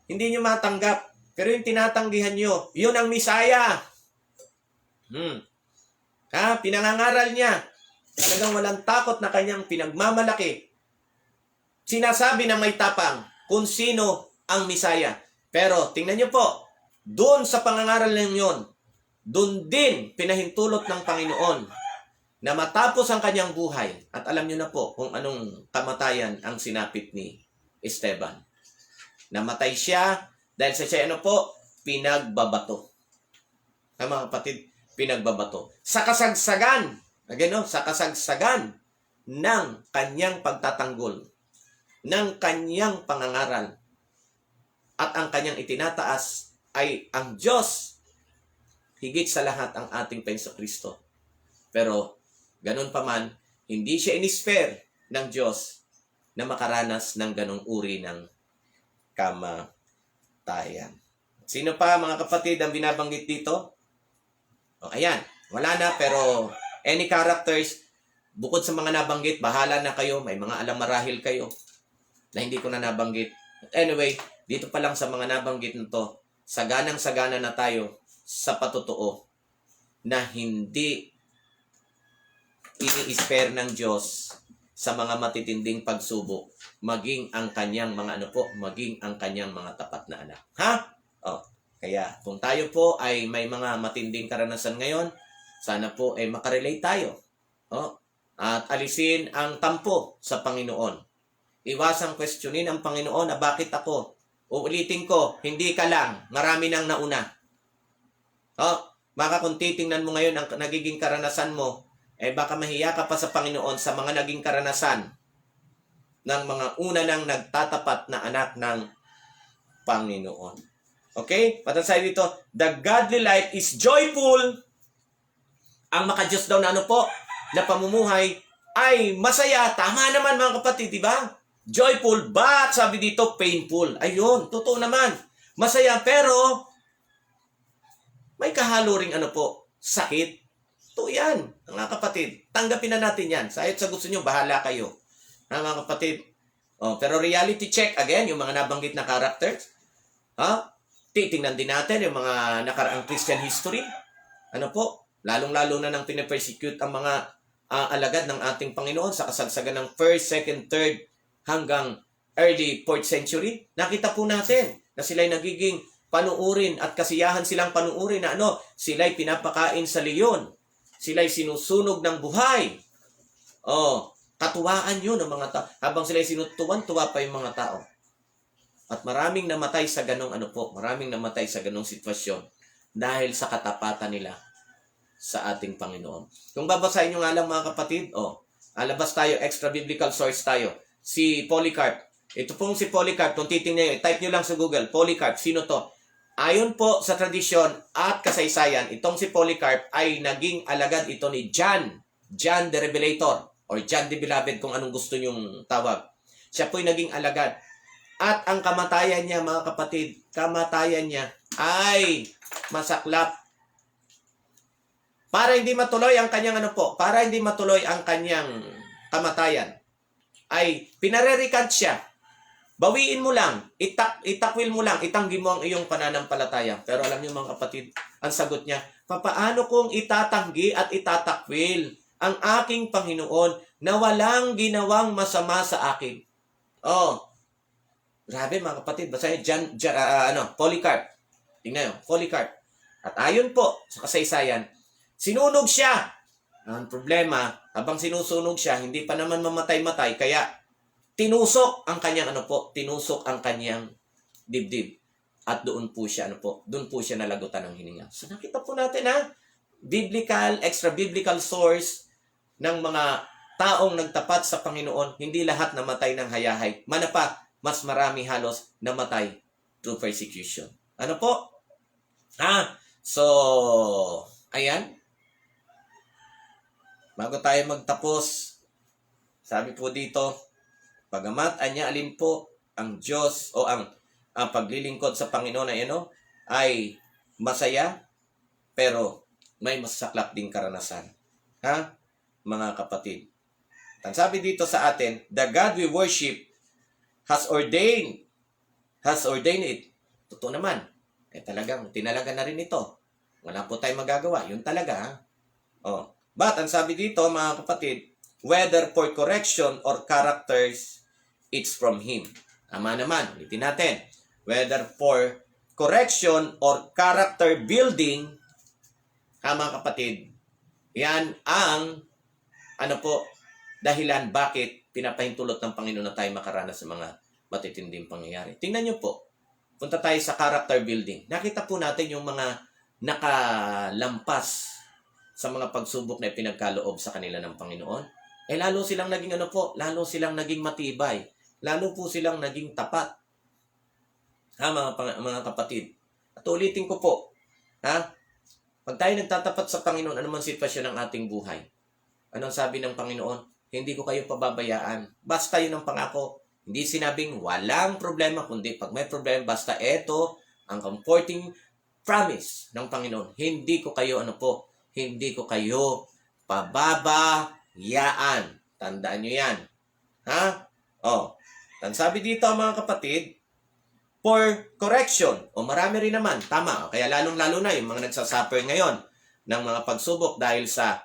hindi nyo matanggap. Pero yung tinatanggihan nyo, yun ang Misaya. Pinangangaral niya. Talagang walang takot na kanyang pinagmamalaki. Sinasabi na may tapang kung sino ang Misaya. Pero tingnan nyo po, doon sa pangangaral ng yun, doon din pinahintulot ng Panginoon na matapos ang kanyang buhay. At alam nyo na po kung anong kamatayan ang sinapit ni Esteban. Namatay siya dahil sa siya pinagbabato. Mga kapatid, pinagbabato. Sa kasagsagan, sa kasagsagan ng kanyang pagtatanggol, ng kanyang pangangaral, at ang kanyang itinataas ay ang Diyos, higit sa lahat ang ating Panginoong Kristo. Pero, ganun pa man, hindi siya inisper ng Diyos na makaranas ng ganong uri ng kamatayan. Sino pa, mga kapatid, ang binabanggit dito? Ayan, wala na, pero any characters, bukod sa mga nabanggit, bahala na kayo, may mga alam marahil kayo na hindi ko na nabanggit. Anyway, dito pa lang sa mga nabanggit nito, saganang-sagana na tayo sa patotoo na hindi ini-spare ng Diyos sa mga matitinding pagsubok, maging ang kanyang mga maging ang kanyang mga tapat na anak. Kaya kung tayo po ay may mga matinding karanasan ngayon, sana po ay makarelate tayo. At alisin ang tampo sa Panginoon. Iwasang questionin ang Panginoon na bakit ako? Uulitin ko, hindi ka lang, marami nang nauna. Baka kung titingnan mo ngayon ang nagiging karanasan mo, baka mahiya ka pa sa Panginoon sa mga naging karanasan ng mga una nang nagtatapat na anak ng Panginoon. Okay? Patansay dito, the godly life is joyful. Ang maka-Diyos daw na na pamumuhay ay masaya. Tama naman mga kapatid, di ba? Joyful, but sabi dito, painful. Ayun, totoo naman. Masaya, pero may kahalo ring sakit. Ito yan, mga kapatid. Tanggapin na natin yan. Sayot sa gusto nyo, bahala kayo. Mga kapatid. Pero reality check, again, yung mga nabanggit na characters. Titingnan din natin yung mga nakaraang Christian history. Lalong-lalo na nang pinapersecute ang mga alagad ng ating Panginoon sa kasagsagan ng 1st, 2nd, 3rd, hanggang early 4th century. Nakita po natin na sila'y nagiging panuurin at kasiyahan silang panuurin na sila'y pinapakain sa leon. Sila'y sinusunog ng buhay. Katuwaan yun ng mga tao. Habang sila'y sinutuwan, tuwa pa yung mga tao. At maraming namatay sa ganong maraming namatay sa ganong sitwasyon dahil sa katapatan nila sa ating Panginoon. Kung babasahin nyo nga lang mga kapatid, alabas tayo, extra biblical source tayo. Si Polycarp. Ito pong si Polycarp, kung titingnan nyo, type nyo lang sa Google, Polycarp, sino to? Ayon po sa tradisyon at kasaysayan, itong si Polycarp ay naging alagad ito ni John the Revelator, or John the Beloved kung anong gusto nyong tawag. Siya po'y naging alagad. At ang kamatayan niya, mga kapatid, kamatayan niya ay masaklap. Para hindi matuloy ang kanyang para hindi matuloy ang kanyang kamatayan, ay pinarerikant siya. Bawiin mo lang, itakwil mo lang, itanggi mo ang iyong pananampalataya. Pero alam niyo mga kapatid, ang sagot niya, papaano kong itatanggi at itatakwil ang aking Panginoon na walang ginawang masama sa akin? Grabe mga kapatid, basahin Polycarp. Tingnan nyo, Polycarp. At ayon po sa kasaysayan, sinunog siya. Ang problema, habang sinusunog siya, hindi pa naman mamatay-matay, kaya tinusok ang kanyang tinusok ang kanyang dibdib. At doon po siya doon po siya nalagutan ng hininga. So nakita po natin biblical, extra biblical source ng mga taong nagtapat sa Panginoon, hindi lahat namatay ng hayahay. Manapa, mas marami halos namatay through persecution. Ano po? So, ayan. Bago tayo magtapos, sabi po dito, pagamat anya alin po ang Diyos o ang paglilingkod sa Panginoon ay masaya, pero may masaklap ding karanasan. Mga kapatid. Ang sabi dito sa atin, the God we worship has ordained it. Totoo naman. Talagang tinalaga na rin ito. Wala po tayong magagawa. Yun talaga. But ang sabi dito, mga kapatid, whether for correction or characters, it's from Him. Tama naman. Ulitin natin. Whether for correction or character building, mga kapatid, yan ang dahilan bakit pinapahintulot ng Panginoon na tayo makaranas sa mga matitinding pangyayari. Tingnan nyo po. Punta tayo sa character building. Nakita po natin yung mga nakalampas sa mga pagsubok na pinagkaloob sa kanila ng Panginoon. Lalo silang naging lalo silang naging matibay. Lalo po silang naging tapat. Mga kapatid. At ulitin ko po. Pag tayo nagtatapat sa Panginoon, anumang sitwasyon ng ating buhay, anong sabi ng Panginoon? Hindi ko kayo pababayaan. Basta yun ang pangako. Hindi sinabing walang problema, kundi pag may problema, basta ito ang comforting promise ng Panginoon. Hindi ko kayo hindi ko kayo pababayaan. Tandaan nyo yan. Ang sabi dito, mga kapatid, for correction. Marami rin naman. Tama. Kaya lalong-lalo na yung mga nagsasuffer ngayon ng mga pagsubok dahil sa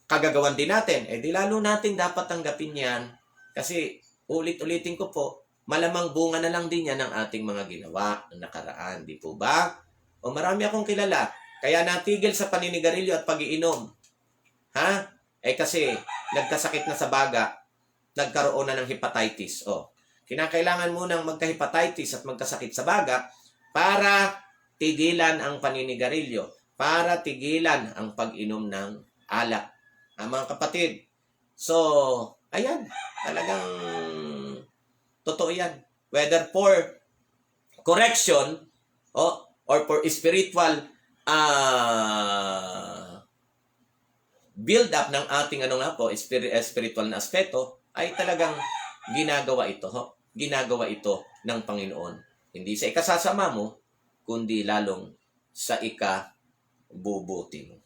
kagagawan din natin. Di lalo natin dapat tanggapin yan. Kasi ulit-ulitin ko po, malamang bunga na lang din yan ng ating mga ginawa ng nakaraan. Di po ba? Marami akong kilala. Kaya natigil sa paninigarilyo at pag-iinom. Kasi nagkasakit na sa baga, nagkaroon na ng hepatitis. Kinakailangan mo nang magka-hepatitis at magkasakit sa baga para tigilan ang paninigarilyo, para tigilan ang pag-inom ng alak. Mga kapatid. So, ayan, talagang totoo yan. Whether for correction or for spiritual build up ng ating spiritual na aspeto, ay talagang ginagawa ito ng Panginoon. Hindi sa ikasasama mo, kundi lalong sa ikabubuti mo.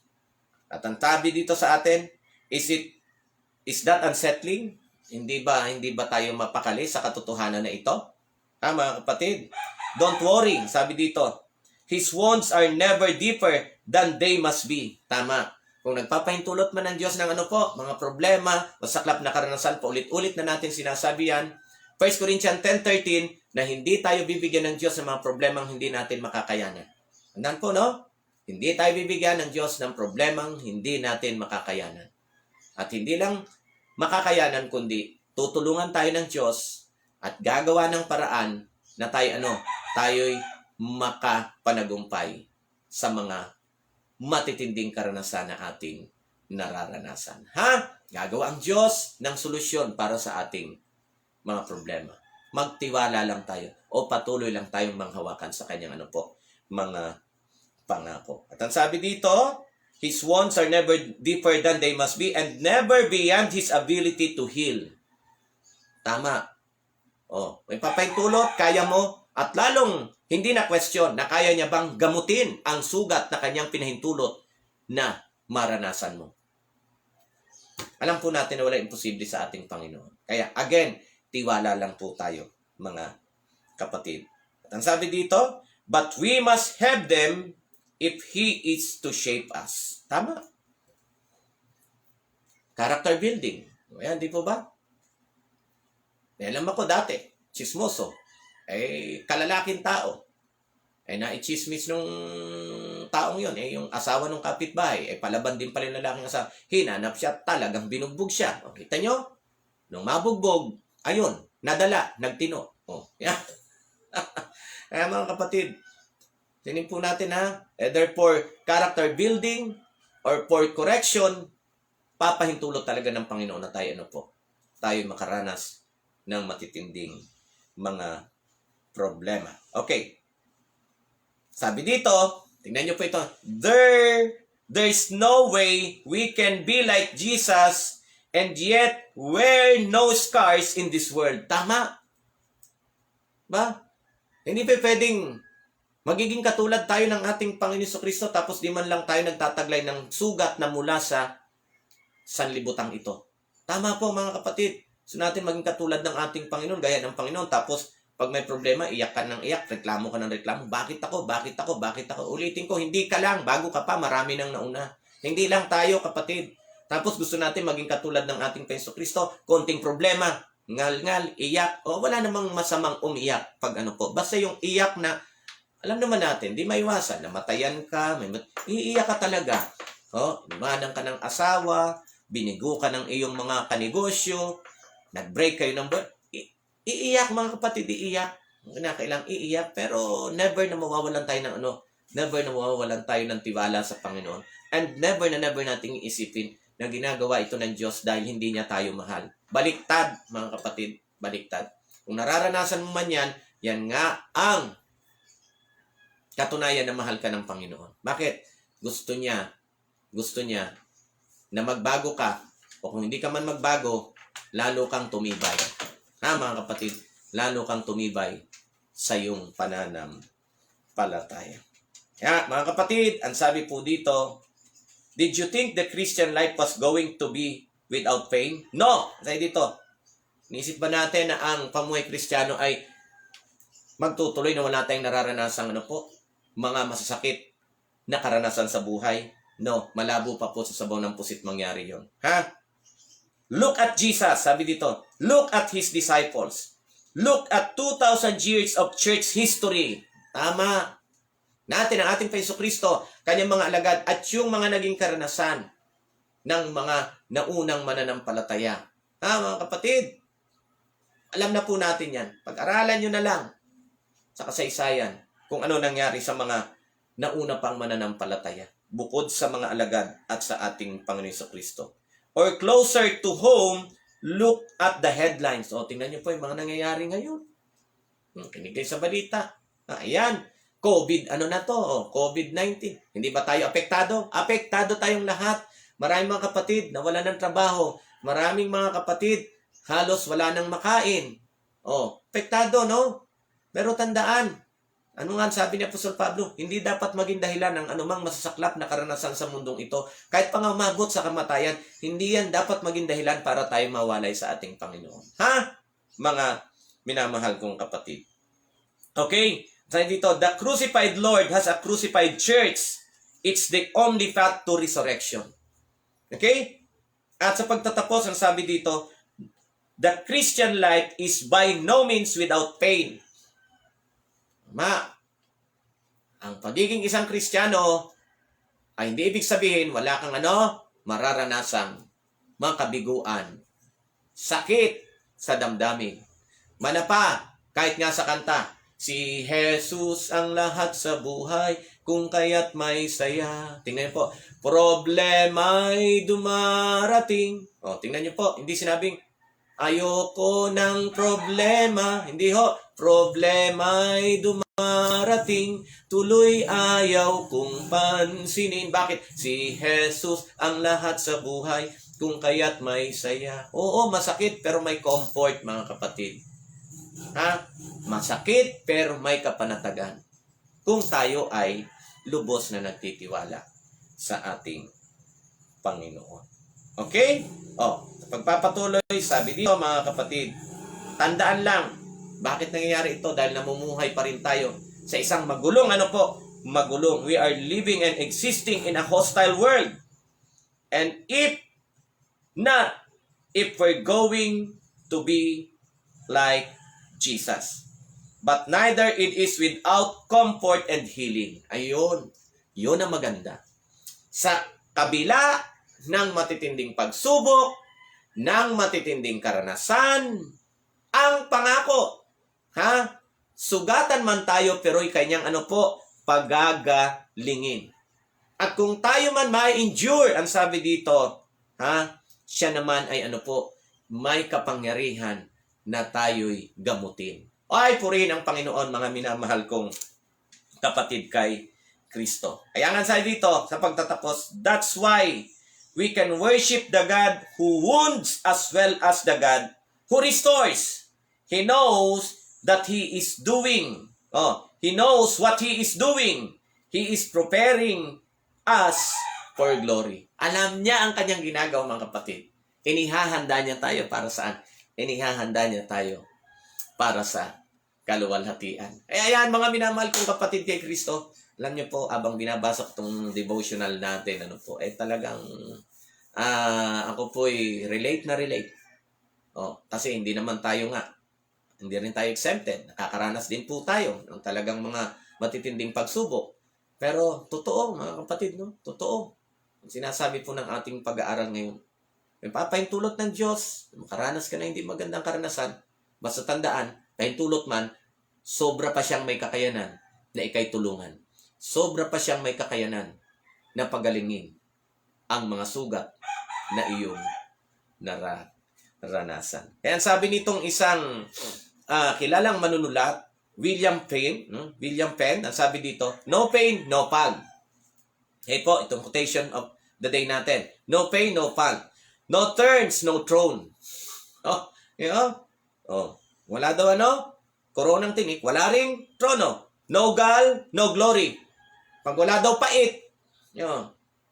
At ang tabi dito sa atin, is that unsettling? Hindi ba tayo mapakali sa katotohanan na ito? Mga kapatid, don't worry, sabi dito, His wounds are never deeper than they must be. Tama. Kung nagpapahintulot man ng Diyos ng mga problema, masaklap na karanasan, paulit-ulit na natin sinasabi yan. 1 Corinthians 10:13, na hindi tayo bibigyan ng Diyos ng mga problemang hindi natin makakayanan. Tandaan po, no? Hindi tayo bibigyan ng Diyos ng problemang hindi natin makakayanan. At hindi lang makakayanan, kundi tutulungan tayo ng Diyos at gagawa ng paraan na tayo'y makapanagumpay sa mga matitinding karanasan na ating nararanasan. Gagawa ang Diyos ng solusyon para sa ating mga problema. Magtiwala lang tayo o patuloy lang tayong manghawakan sa kanyang mga pangako. At ang sabi dito, His wounds are never deeper than they must be and never beyond His ability to heal. Tama. May papahintulot, kaya mo, at lalong hindi na question na kaya niya bang gamutin ang sugat na kanyang pinahintulot na maranasan mo. Alam po natin na wala imposible sa ating Panginoon. Kaya again, tiwala lang po tayo, mga kapatid. At ang sabi dito, but we must have them if He is to shape us. Tama. Character building. Ayan, di po ba? Alam ako dati, chismoso. Kalalaking tao. Naichismis nung taong yun. Yung asawa ng kapitbahay. Palaban din pala yung lalaking asawa. Hinanap siya, talagang binugbog siya. Kita nyo? Nung mabugbog, ayun, nadala, nagtino. Yan. Kaya mga kapatid, tinin po natin either for character building or for correction, papahintulot talaga ng Panginoon na tayo tayo makaranas ng matitinding mga problema. Okay. Sabi dito, tingnan nyo po ito, there's no way we can be like Jesus and yet wear no scars in this world. Tama? Ba? Hindi pa pwedeng magiging katulad tayo ng ating Panginoon Kristo tapos di man lang tayo nagtataglay ng sugat na mula sa sanlibutang ito. Tama po mga kapatid. So natin maging katulad ng ating Panginoon, gaya ng Panginoon. Tapos pag may problema, iyak ka ng iyak, reklamo ka ng reklamo. Bakit ako? Bakit ako? Bakit ako? Ulitin ko, hindi ka lang. Bago ka pa, marami nang nauna. Hindi lang tayo kapatid. Tapos gusto natin maging katulad ng ating Panginoon Kristo. Konting problema, ngal-ngal, iyak. O wala namang masamang umiyak pag Basta yung iyak na alam naman natin, di maiwasan, namatayan ka, iiyak ka talaga. Imanan ka ng asawa, binigo ka ng iyong mga kanegosyo, nag-break kayo ng iiyak mga kapatid, iiyak. Kailangang iiyak, pero never na mawawalan tayo ng never na mawawalan tayo ng tiwala sa Panginoon. And never nating iisipin na ginagawa ito ng Diyos dahil hindi niya tayo mahal. Baliktad, mga kapatid, baliktad. Kung nararanasan mo man yan, yan nga ang katunayan na mahal ka ng Panginoon. Bakit? Gusto niya na magbago ka. O kung hindi ka man magbago, lalo kang tumibay. Mga kapatid, lalo kang tumibay sa iyong pananampalataya. Kaya, mga kapatid, ang sabi po dito, did you think the Christian life was going to be without pain? No! Sabi dito, inisip ba natin na ang pamuhay Kristiyano ay magtutuloy na wala tayong nararanasang mga masasakit na karanasan sa buhay? No, malabo pa po sa sabaw ng pusit mangyari yon. Look at Jesus, sabi dito. Look at His disciples. Look at 2,000 years of church history. Tama. Natin ang ating Panginoon Kristo, kanyang mga alagad, at yung mga naging karanasan ng mga naunang mananampalataya. Mga kapatid, alam na po natin yan. Pag-aralan nyo na lang sa kasaysayan kung ano nangyari sa mga nauna pang mananampalataya bukod sa mga alagad at sa ating Panginoon Kristo. Or closer to home, look at the headlines. Tingnan nyo po yung mga nangyayari ngayon. Kinig kayo sa balita. Ayan, COVID, COVID-19. Hindi ba tayo apektado? Apektado tayong lahat. Maraming mga kapatid nawala ng trabaho. Maraming mga kapatid halos wala nang makain. Apektado, no? Pero tandaan, ano nga sabi ni Apostol Pablo? Hindi dapat maging dahilan ng anumang masasaklap na karanasan sa mundong ito. Kahit pa nga umabot sa kamatayan, hindi yan dapat maging dahilan para tayo mawalay sa ating Panginoon. Mga minamahal kong kapatid. Okay? Sabi dito, the crucified Lord has a crucified church. It's the only path to resurrection. Okay? At sa pagtatapos, ang sabi dito, the Christian life is by no means without pain. Ang pagiging isang Kristiyano ay hindi ibig sabihin wala kang mararanasang mga kabiguan, sakit sa damdamin. Kahit nga sa kanta, si Jesus ang lahat sa buhay, kung kaya't may saya. Tingnan niyo po, problema'y dumarating. Tingnan niyo po, hindi sinabing, ayoko ng problema. Hindi problema'y dumarating, tuloy ayaw kong pansinin. Bakit? Si Jesus ang lahat sa buhay, kung kaya't may saya. Oo, masakit pero may comfort, mga kapatid. Masakit pero may kapanatagan kung tayo ay lubos na nagtitiwala sa ating Panginoon. Okay? Pagpapatuloy, sabi dito mga kapatid, tandaan lang, bakit nangyayari ito? Dahil namumuhay pa rin tayo sa isang magulong, magulong. We are living and existing in a hostile world. And if we're going to be like Jesus. But neither it is without comfort and healing. Ayun. Yun ang maganda. Sa kabila ng matitinding pagsubok, ng matitinding karanasan, ang pangako, sugatan man tayo pero kanyang pagagalingin. At kung tayo man ma-endure, ang sabi dito, Ha? Siya naman ay ano po, may kapangyarihan na tayo'y gamutin. Ay, purihin ang Panginoon, mga minamahal kong kapatid kay Kristo. Kaya nga sa dito, sa pagtatapos, that's why we can worship the God who wounds as well as the God who restores. He knows that He is doing. He knows what He is doing. He is preparing us for glory. Alam niya ang kanyang ginagawa, mga kapatid. Inihahanda niya tayo para saan? Inihahanda niya tayo para sa kaluwalhatian. Ayan, mga minamahal kong kapatid kay Kristo, alam niyo po, abang binabasa ko itong devotional natin, talagang ako po'y relate na relate. Kasi hindi naman tayo hindi rin tayo exempted. Nakakaranas din po tayo ng talagang mga matitinding pagsubok. Pero totoo, mga kapatid, no? Totoo. Ang sinasabi po ng ating pag-aaral ngayon, may papahintulot ng Diyos, makaranas ka na hindi magandang karanasan, basta tandaan, pahintulot man, sobra pa siyang may kakayanan na ikay tulungan. Sobra pa siyang may kakayanan na pagalingin ang mga sugat na iyong naranasan. Kaya sabi nitong isang kilalang manunulat, William Penn, ang sabi dito, no pain, no pag. Po, itong quotation of the day natin. No pain, no pag. No turns, no throne. Wala daw koronang tinik, wala ring trono. No gal, no glory. Pag wala daw pait,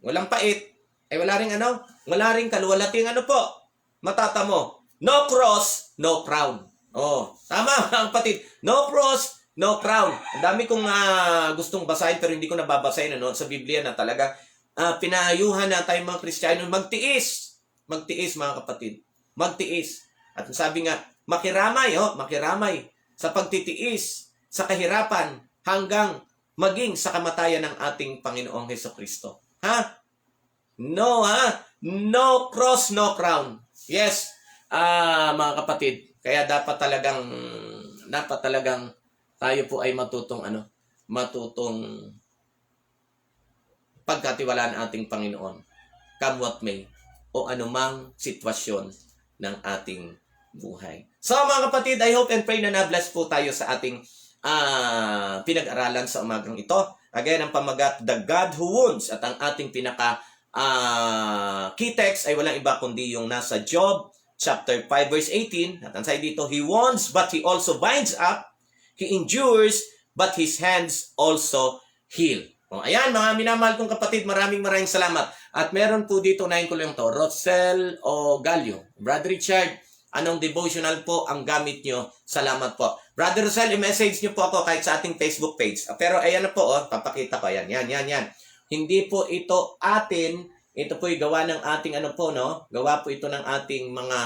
walang pait, wala ring wala ring kaluwalhating matatamo. No cross, no crown. Tama ang kapatid. No cross, no crown. Ang dami kong gustong basahin pero hindi ko nababasahin sa Biblia na talaga pinahayuhan na tayong mga Kristiyano magtiis. Magtiis, mga kapatid. Magtiis. At sabi nga, makiramay sa pagtitiis, sa kahirapan, hanggang maging sa kamatayan ng ating Panginoong Hesukristo. No cross, no crown. Yes, mga kapatid. Kaya dapat talagang tayo po ay matutong pagkatiwalaan ating Panginoon. Come what may, o anumang sitwasyon ng ating buhay. So mga kapatid, I hope and pray na na-bless po tayo sa ating pinag-aralan sa umagang ito. Again, ang pamagat, The God Who Wounds, at ang ating key text ay walang iba kundi yung nasa Job chapter 5 verse 18. At ang sabi dito, He wounds but He also binds up. He endures but His hands also heal. Ayan, mga minamahal kong kapatid, maraming salamat. At meron po dito, unahin ko lang to, Rosel o Gallo. Brother Richard, anong devotional po ang gamit nyo? Salamat po. Brother Rosel, i-message nyo po ako kahit sa ating Facebook page. Pero ayan na po, papakita ko. Yan. Hindi po ito atin. Ito po'y gawa ng ating gawa po ito ng ating mga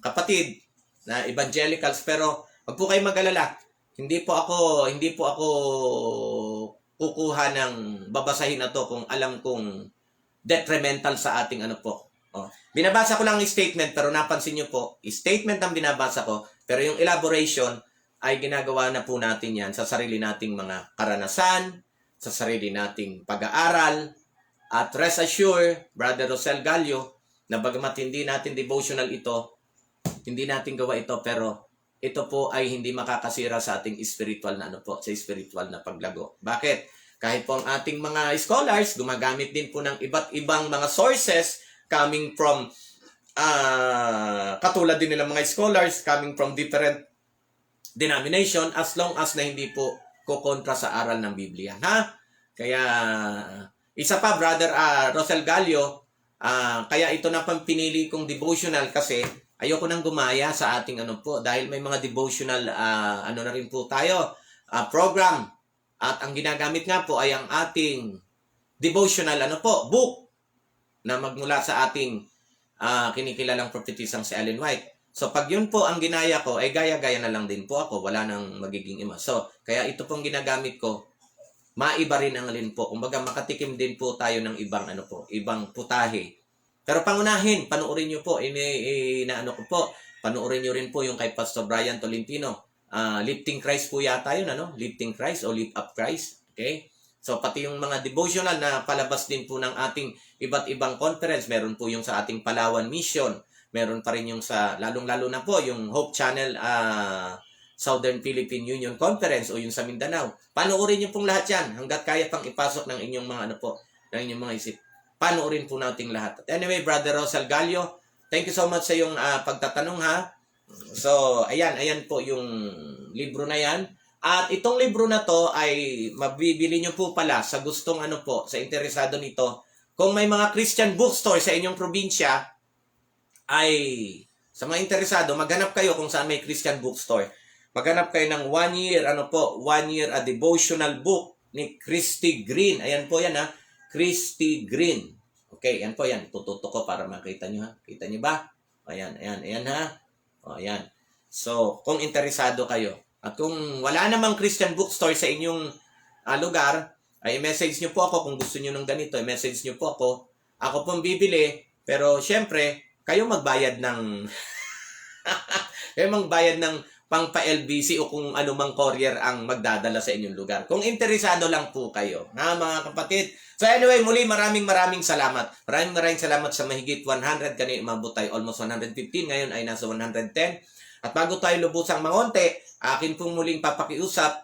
kapatid na evangelicals. Pero wag po kayong mag-alala. Hindi po ako kukuha ng babasahin na to kung alam kong detrimental sa ating Binabasa ko lang yung statement pero napansin nyo po, statement ang binabasa ko pero yung elaboration ay ginagawa na po natin yan sa sarili nating mga karanasan, sa sarili nating pag-aaral. At rest assure, Brother Rosel Gallo, na bagamat hindi natin devotional ito, hindi natin gawa ito, pero ito po ay hindi makakasira sa ating spiritual na sa spiritual na paglago. Bakit? Kahit po ang ating mga scholars, gumagamit din po ng iba't ibang mga sources coming from, katulad din nila mga scholars, coming from different denomination, as long as na hindi po kukontra sa aral ng Biblia. Kaya, isa pa, Brother Rosel Gallo, kaya ito na pang pinili kong devotional kasi ayoko nang gumaya sa ating dahil may mga devotional na rin po tayo, program. At ang ginagamit nga po ay ang ating devotional book na magmula sa ating kinikilalang prophetisang si Ellen White. So pag yun po ang ginaya ko, ay gaya-gaya na lang din po ako, wala nang magiging ima. So kaya ito pong ginagamit ko, maiba rin ang alin po. Kumbaga makatikim din po tayo ng ibang ibang putahe. Pero pangunahin, panuorin niyo po, panuorin niyo rin po yung kay Pastor Brian Tolentino. Lifting Christ po yata yun, Lifting Christ o Lift Up Christ. Okay? So, pati yung mga devotional na palabas din po ng ating iba't ibang conference. Meron po yung sa ating Palawan Mission. Meron pa rin yung sa, lalong-lalo na po, yung Hope Channel Southern Philippine Union Conference o yung sa Mindanao. Panoorin niyo pong lahat yan hanggat kaya pang ipasok ng inyong mga ano po, ng inyong mga isip. Panoorin po natin lahat. Anyway, Brother Rosal Gallo, thank you so much sa yung pagtatanong ha. So, ayan po yung libro na yan. At itong libro na to ay mabibili nyo po pala sa gustong ano po, sa interesado nito. Kung may mga Christian bookstore sa inyong probinsya, ay sa mga interesado, maghanap kayo kung saan may Christian bookstore. Maghanap kayo ng 1 year, ano po, 1 year a devotional book ni Christy Green. Ayan po yan ha, Christy Green. Okay, yan po yan. Tututo ko para makita nyo ha. Kita nyo ba? Ayan ha. O, ayan. So, kung interesado kayo. At kung wala namang Christian bookstore sa inyong lugar, ay message nyo po ako kung gusto nyo ng ganito. I-message nyo po ako. Ako pong bibili. Pero syempre, kayo magbayad ng pang pa-LBC o kung anumang courier ang magdadala sa inyong lugar. Kung interesado lang po kayo, ha mga kapatid. So anyway, muli maraming salamat. Maraming salamat sa mahigit 100. Kanina umabot tayo almost 115. Ngayon ay nasa 110. At bago tayo lubusang mangonte, akin pong muling papakiusap,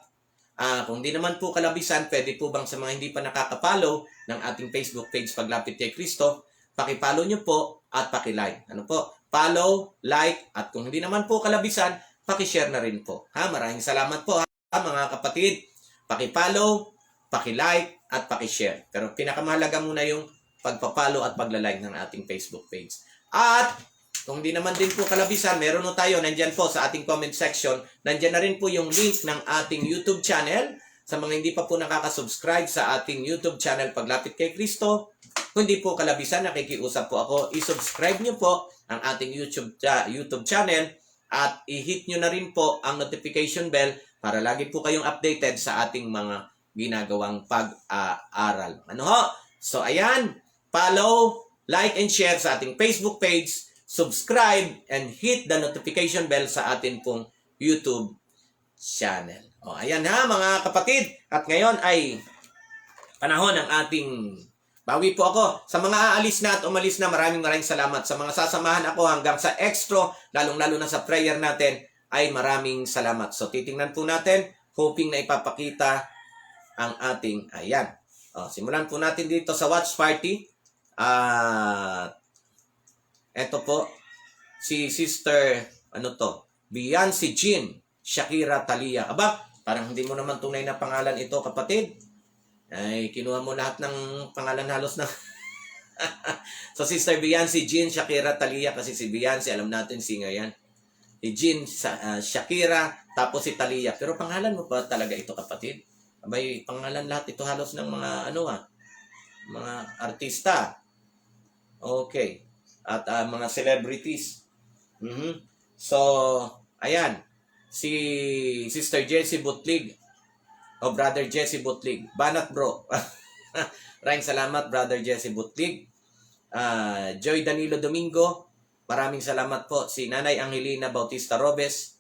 kung di naman po kalabisan, pwede po bang sa mga hindi pa nakakapollow ng ating Facebook page Paglapit kay Kristo, pakipollow nyo po at pakilike. Ano po? Follow, like, at kung hindi naman po kalabisan, pakishare na rin po. Ha? Maraming salamat po ha, mga kapatid. Pakipollow, pakilike, at pakishare. Pero pinakamahalaga muna yung pagpapollow at paglalike ng ating Facebook page. At kung di naman din po kalabisan, meron po tayo, nandyan po sa ating comment section, nandyan na rin po yung link ng ating YouTube channel. Sa mga hindi pa po nakaka-subscribe sa ating YouTube channel Paglapit kay Kristo, kung di po kalabisan, nakikiusap po ako, i-subscribe nyo po ang ating YouTube channel at i-hit nyo na rin po ang notification bell para lagi po kayong updated sa ating mga ginagawang pag-aaral. Ano ho? So ayan, follow, like, and share sa ating Facebook page, subscribe, and hit the notification bell sa atin pong YouTube channel. O, ayan ha mga kapatid. At ngayon ay panahon ng ating bawi po ako. Sa mga aalis na at umalis na, maraming salamat. Sa mga sasamahan ako hanggang sa extra, lalong-lalo na sa prayer natin, ay maraming salamat. So, titingnan po natin, hoping na ipapakita ang ating, ayan. O, simulan po natin dito sa watch party. Eto po, si Sister, Beyonce Jean Shakira Talia. Aba, parang hindi mo naman tunay na pangalan ito, kapatid. Ay, kinuha mo lahat ng pangalan halos na. So, Sister Beyonce Jean Shakira Talia, kasi si Beyonce, alam natin, singer yan. Si Jean Shakira, tapos si Talia. Pero pangalan mo pa talaga ito, kapatid? Abay, pangalan lahat ito halos ng mga, mga artista. Okay. At mga celebrities. So, ayan. Si Sister Jessie Butlig. O Brother Jesse Butlig. Banat bro. Maraming salamat, Brother Jesse Butlig. Joy Danilo Domingo. Maraming salamat po. Si Nanay Angelina Bautista Robes.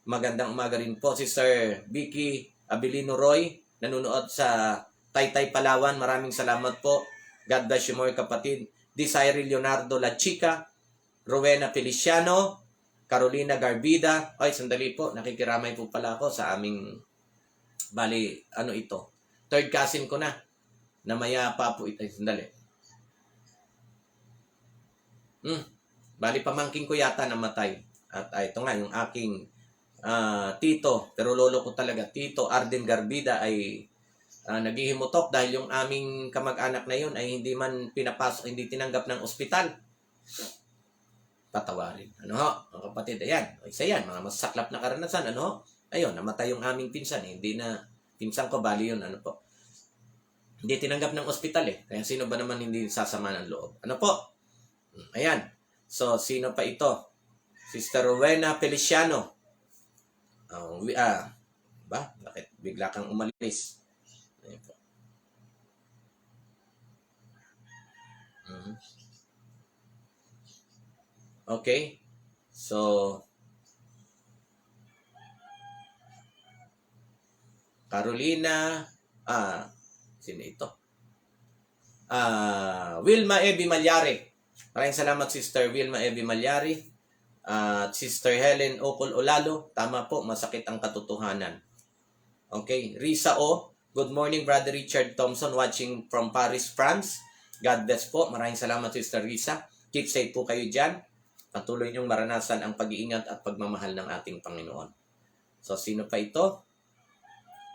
Magandang umaga rin po. Sister Vicky Abilino Roy. Nanunood sa Taytay Palawan. Maraming salamat po. God bless you more, kapatid. Desiree Leonardo La Chica, Rowena Feliciano, Carolina Garbida. Ay, sandali po, nakikiramay po pala ako sa aming, bali, ito. Third cousin ko na mayapa po ito. Ay, sandali. Bali, pamangking ko yata namatay. At ito nga, yung aking tito, pero lolo ko talaga, Tito Arden Garbida ay naghihimutok dahil yung aming kamag-anak na yun ay hindi man pinapasok, hindi tinanggap ng ospital. Patawarin. Ano ho? Mga kapatid, ayan. Isa yan, mga masaklap na karanasan. Ano ho? Ayun, namatay yung aming pinsan. Hindi na, pinsan ko, bali yun. Ano po? Hindi tinanggap ng ospital eh. Kaya sino ba naman hindi sasama ng loob? Ano po? Ayan. So, sino pa ito? Sister Rowena Feliciano. Bakit bigla kang umalis? Okay. So, Carolina, Sino ito? Wilma Ebi Malyari. Maraming salamat, Sister Wilma Ebi Malyari. Sister Helen Okol Olalo. Tama po, masakit ang katotohanan. Okay, Risa O. Good morning, Brother Richard Thompson, watching from Paris, France. God bless po. Maraming salamat, Sister Risa. Keep safe po kayo dyan. Patuloy niyong maranasan ang pag-iingat at pagmamahal ng ating Panginoon. So, sino pa ito?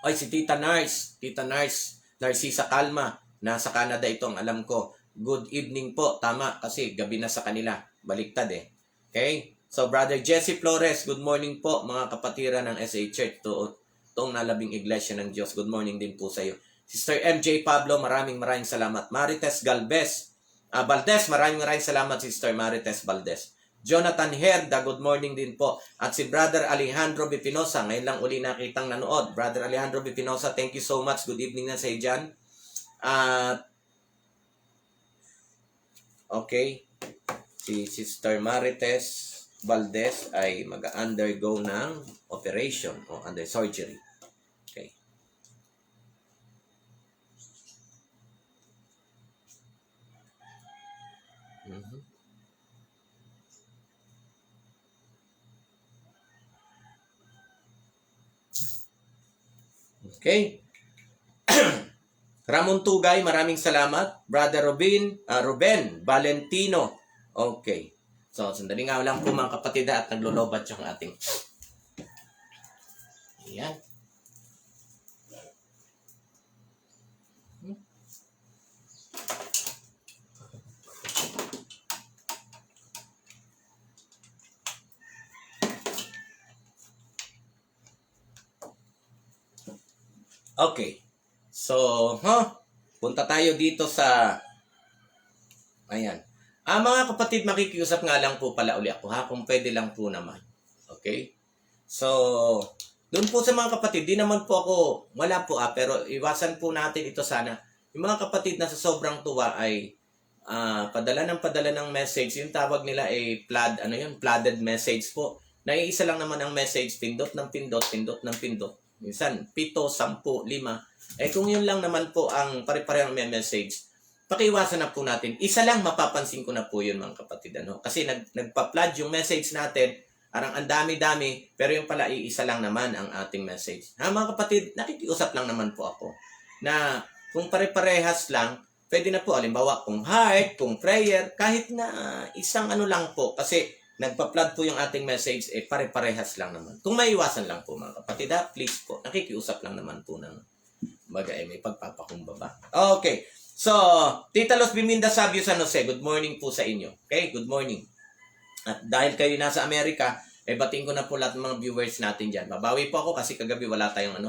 Ay, si Tita Nars. Tita Nars. Narcisa Calma. Nasa Canada ito, ang alam ko. Good evening po. Tama, kasi gabi na sa kanila. Baliktad eh. Okay? So, Brother Jesse Flores. Good morning po, mga kapatiran ng SA Church. Toong nalabing iglesia ng Diyos. Good morning din po sa iyo. Sister MJ Pablo, maraming salamat. Marites Valdez, maraming salamat, Sister Marites Valdez. Jonathan Herda, good morning din po. At si Brother Alejandro Bipinosa, ngayon lang uli nakitang nanood. Brother Alejandro Bipinosa, thank you so much. Good evening na sa iyo dyan. Okay. Si Sister Marites Valdez ay mag-undergo ng operation o under surgery. Okay. Okay. Ramon Tugay, maraming salamat. Brother Ruben Valentino. Okay. So, sandali nga lang po mga kapatid at naglolobat yung ating. Ayan. Okay. So, punta tayo dito sa ayan. Mga kapatid, makikiusap nga lang po pala uli ako kung pwede lang po naman. Okay? So, doon po sa mga kapatid, di naman po ako, wala po pero iwasan po natin ito sana. Yung mga kapatid na sa sobrang tuwa ay padala ng message. Yung tawag nila ay flooded message po. Naiisa lang naman ang message, pindot ng pindot. Minsan, 7, 10, 5. Kung yun lang naman po ang pare-parehong may message, pakiwasan na po natin. Isa lang mapapansin ko na po yun mga kapatid. Kasi nagpa-flood yung message natin, arang ang dami-dami, pero yung pala iisa lang naman ang ating message. Mga kapatid, nakikiusap lang naman po ako na kung pare-parehas lang, pwede na po. Halimbawa, kung heart, kung prayer, kahit na isang lang po. Kasi nagpa-flood po yung ating message, pare-parehas lang naman. Kung maiwasan lang po mga kapatid, please po, nakikiusap lang naman po ng may pagpapakumbaba. Okay. So, Tita Los Biminda Sabio San Jose, good morning po sa inyo. Okay, good morning. At dahil kayo nasa Amerika, batiin ko na po lahat ng mga viewers natin dyan. Babawi po ako kasi kagabi wala tayong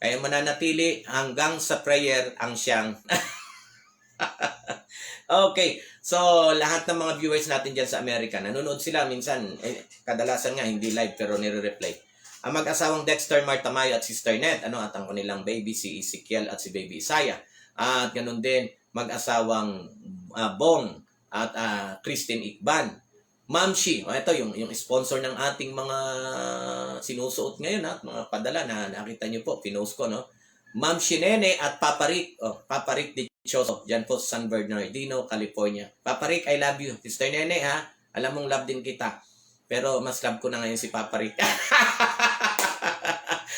Kaya mananatili hanggang sa prayer ang siyang. Okay, so lahat ng mga viewers natin dyan sa Amerika, nanonood sila minsan, kadalasan nga hindi live pero nire-replay. Ang mag-asawang Dexter Martamayo at Sister Net, at ang kanilang baby, si Ezekiel at si baby Isaiah. At ganun din, mag-asawang Bong at Christine Ikban. Ma'am Shi, ito yung sponsor ng ating mga sinusuot ngayon at mga padala na nakita nyo po, pinost ko, no? Ma'am Shi Nene at Papa Rick, Papa Rick Dichoso, dyan po sa San Bernardino, California. Papa Rick, I love you. Sister Nene, alam mong love din kita. Pero mas love ko na ngayon si Papa Rick.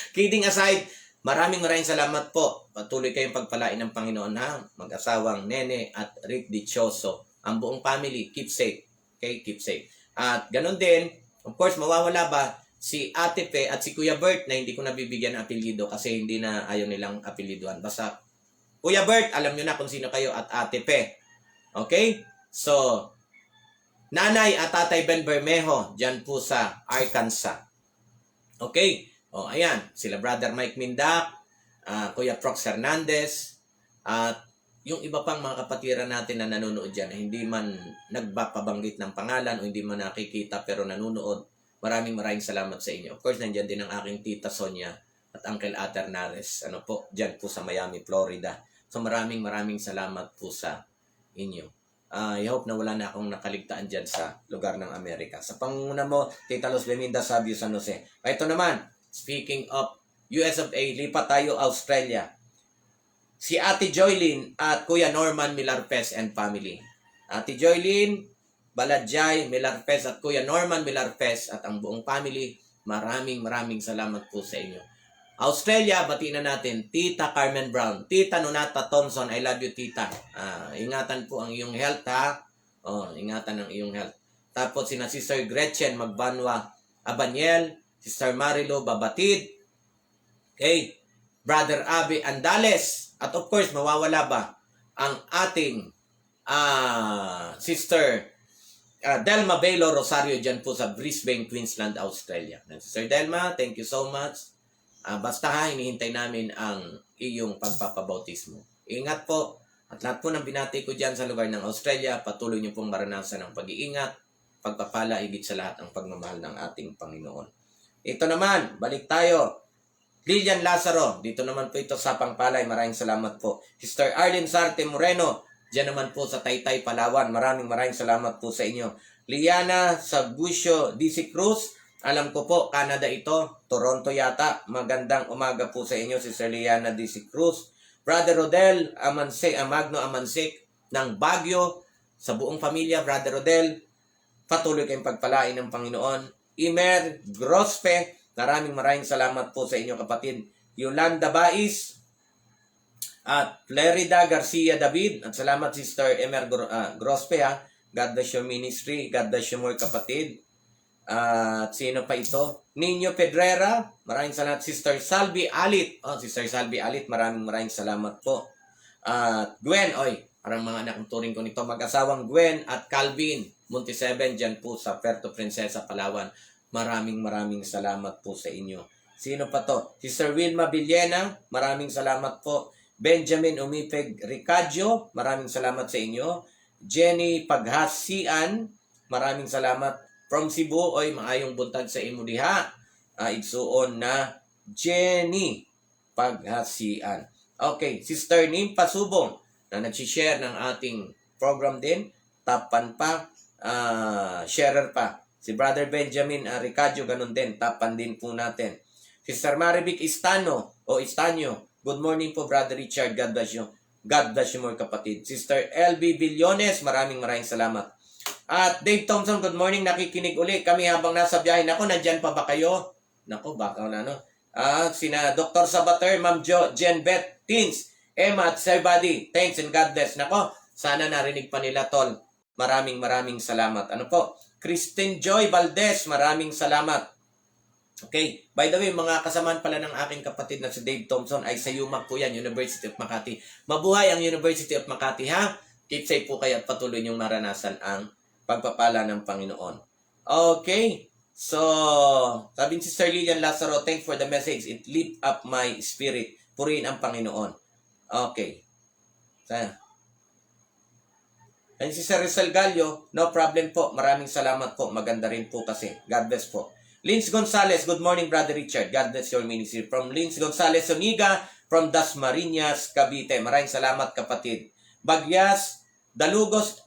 Kidding aside, maraming salamat po. Patuloy kayong pagpalain ng Panginoon mag-asawang Nene at Rick Dichoso. Ang buong family, keep safe. Okay, keep safe. At ganun din, of course, mawawala ba si Ate Pe at si Kuya Bert na hindi ko nabibigyan ng apelyido kasi hindi na ayaw nilang apelyiduan. Basta, Kuya Bert, alam nyo na kung sino kayo at Ate Pe. Okay? So, Nanay at Tatay Ben Bermejo, dyan po sa Arkansas. Okay? Ayan, sila Brother Mike Mindak, Kuya Prox Hernandez, at yung iba pang mga kapatiran natin na nanonood dyan, hindi man nagpapabanggit ng pangalan o hindi man nakikita pero nanonood, maraming salamat sa inyo. Of course, nandyan din ang aking Tita Sonia at Uncle Aternares, dyan po sa Miami, Florida. So maraming salamat po sa inyo. I hope na wala na akong nakaligtaan dyan sa lugar ng Amerika. Sa panguna mo, Tita Los Biminda Sabio San Jose. Ito naman, speaking of US of A, lipat tayo Australia. si Ate Joylyn at Kuya Norman Milarpes and family. Ate Joylyn, Baladjay, Milarpes at Kuya Norman Milarpes at ang buong family, maraming salamat po sa inyo. Australia, batiin na natin, Tita Carmen Brown, Tita Nonata Thompson, I love you, Tita. Ingatan po ang iyong health, ha? Ingatan ang iyong health. Tapos sina Sister Gretchen Magbanwa Abaniel, Sister Marilo Babatid, okay, Brother Abe Andales, at of course, mawawala ba ang ating Sister Delma Baylor Rosario dyan po sa Brisbane, Queensland, Australia. Sister Delma, thank you so much. Basta ha, hinihintay namin ang iyong pagpapabautismo. Ingat po. At lahat po ng binati ko dyan sa lugar ng Australia, patuloy niyo pong maranasan ang pag-iingat, pagpapala, higit sa lahat ang pagmamahal ng ating Panginoon. Ito naman, balik tayo. Lilian Lazaro, dito naman po ito sa Pangpalay, maraming salamat po. Sister Arlene Sarte Moreno, dyan naman po sa Taytay, Palawan, maraming salamat po sa inyo. Liana Sagusyo DC Cruz, alam ko po, Canada ito, Toronto yata. Magandang umaga po sa inyo, Sister Liana DC Cruz. Brother Rodel Magno Amansik ng Baguio, sa buong pamilya, Brother Rodel, patuloy kayong pagpalain ng Panginoon. Imer Grospe, maraming salamat po sa inyo kapatid. Yolanda Bais at Lerida Garcia David, at salamat Sister Emer Grospe, ha. God bless your ministry, God bless you more kapatid. At sino pa ito? Nino Pedrera, maraming salamat. Sister Salvi Alit. Sister Salvi Alit, maraming salamat po. Gwen, parang mga anak ng turing ko nito, mag-asawang Gwen at Calvin Monte-7 dyan po sa Puerto Princesa, Palawan. Maraming salamat po sa inyo. Sino pa to? Sister Wilma Villena, maraming salamat po. Benjamin Umipeg Ricadio, maraming salamat sa inyo. Jenny Paghasian, maraming salamat. From Cebu, maayong buntag sa imo diha. Igsuon na Jenny Paghasian. Okay, Sister Nim Pasubong na nagsishare ng ating program din. Tapan pa, sharer pa. Si Brother Benjamin Ricadio, ganun din. Tapan din po natin. Sister Marivic Istanyo, good morning po, Brother Richard. God bless you. God bless you more kapatid. Sister LB Billones, maraming salamat. At Dave Thompson, good morning, nakikinig uli kami habang nasa biyahe. Nako, nandyan pa ba kayo? Nako, baka na, no? Sina Dr. Sabater, Ma'am Jen Beth, Teens, Emma at Sir Buddy, thanks and God bless. Nako, sana narinig pa nila, tol. Maraming salamat. Ano po? Christine Joy Valdez, maraming salamat. Okay, by the way, mga kasamaan pala ng aking kapatid na si Dave Thompson ay sa UMAC po yan, University of Makati. Mabuhay ang University of Makati, ha? Keep safe po kayo at patuloy niyong maranasan ang pagpapala ng Panginoon. Okay. So, sabi ni Sister Lilian Lazaro, thanks for the message. It lift up my spirit. Purihin ang Panginoon. Okay. And si Sir Rizal Gallo, no problem po. Maraming salamat po. Maganda rin po kasi. God bless po. Lins Gonzalez, good morning, Brother Richard. God bless your ministry. From Lins Gonzalez Soniga, from Dasmariñas, Cavite. Maraming salamat kapatid. Bagyas Dalugos,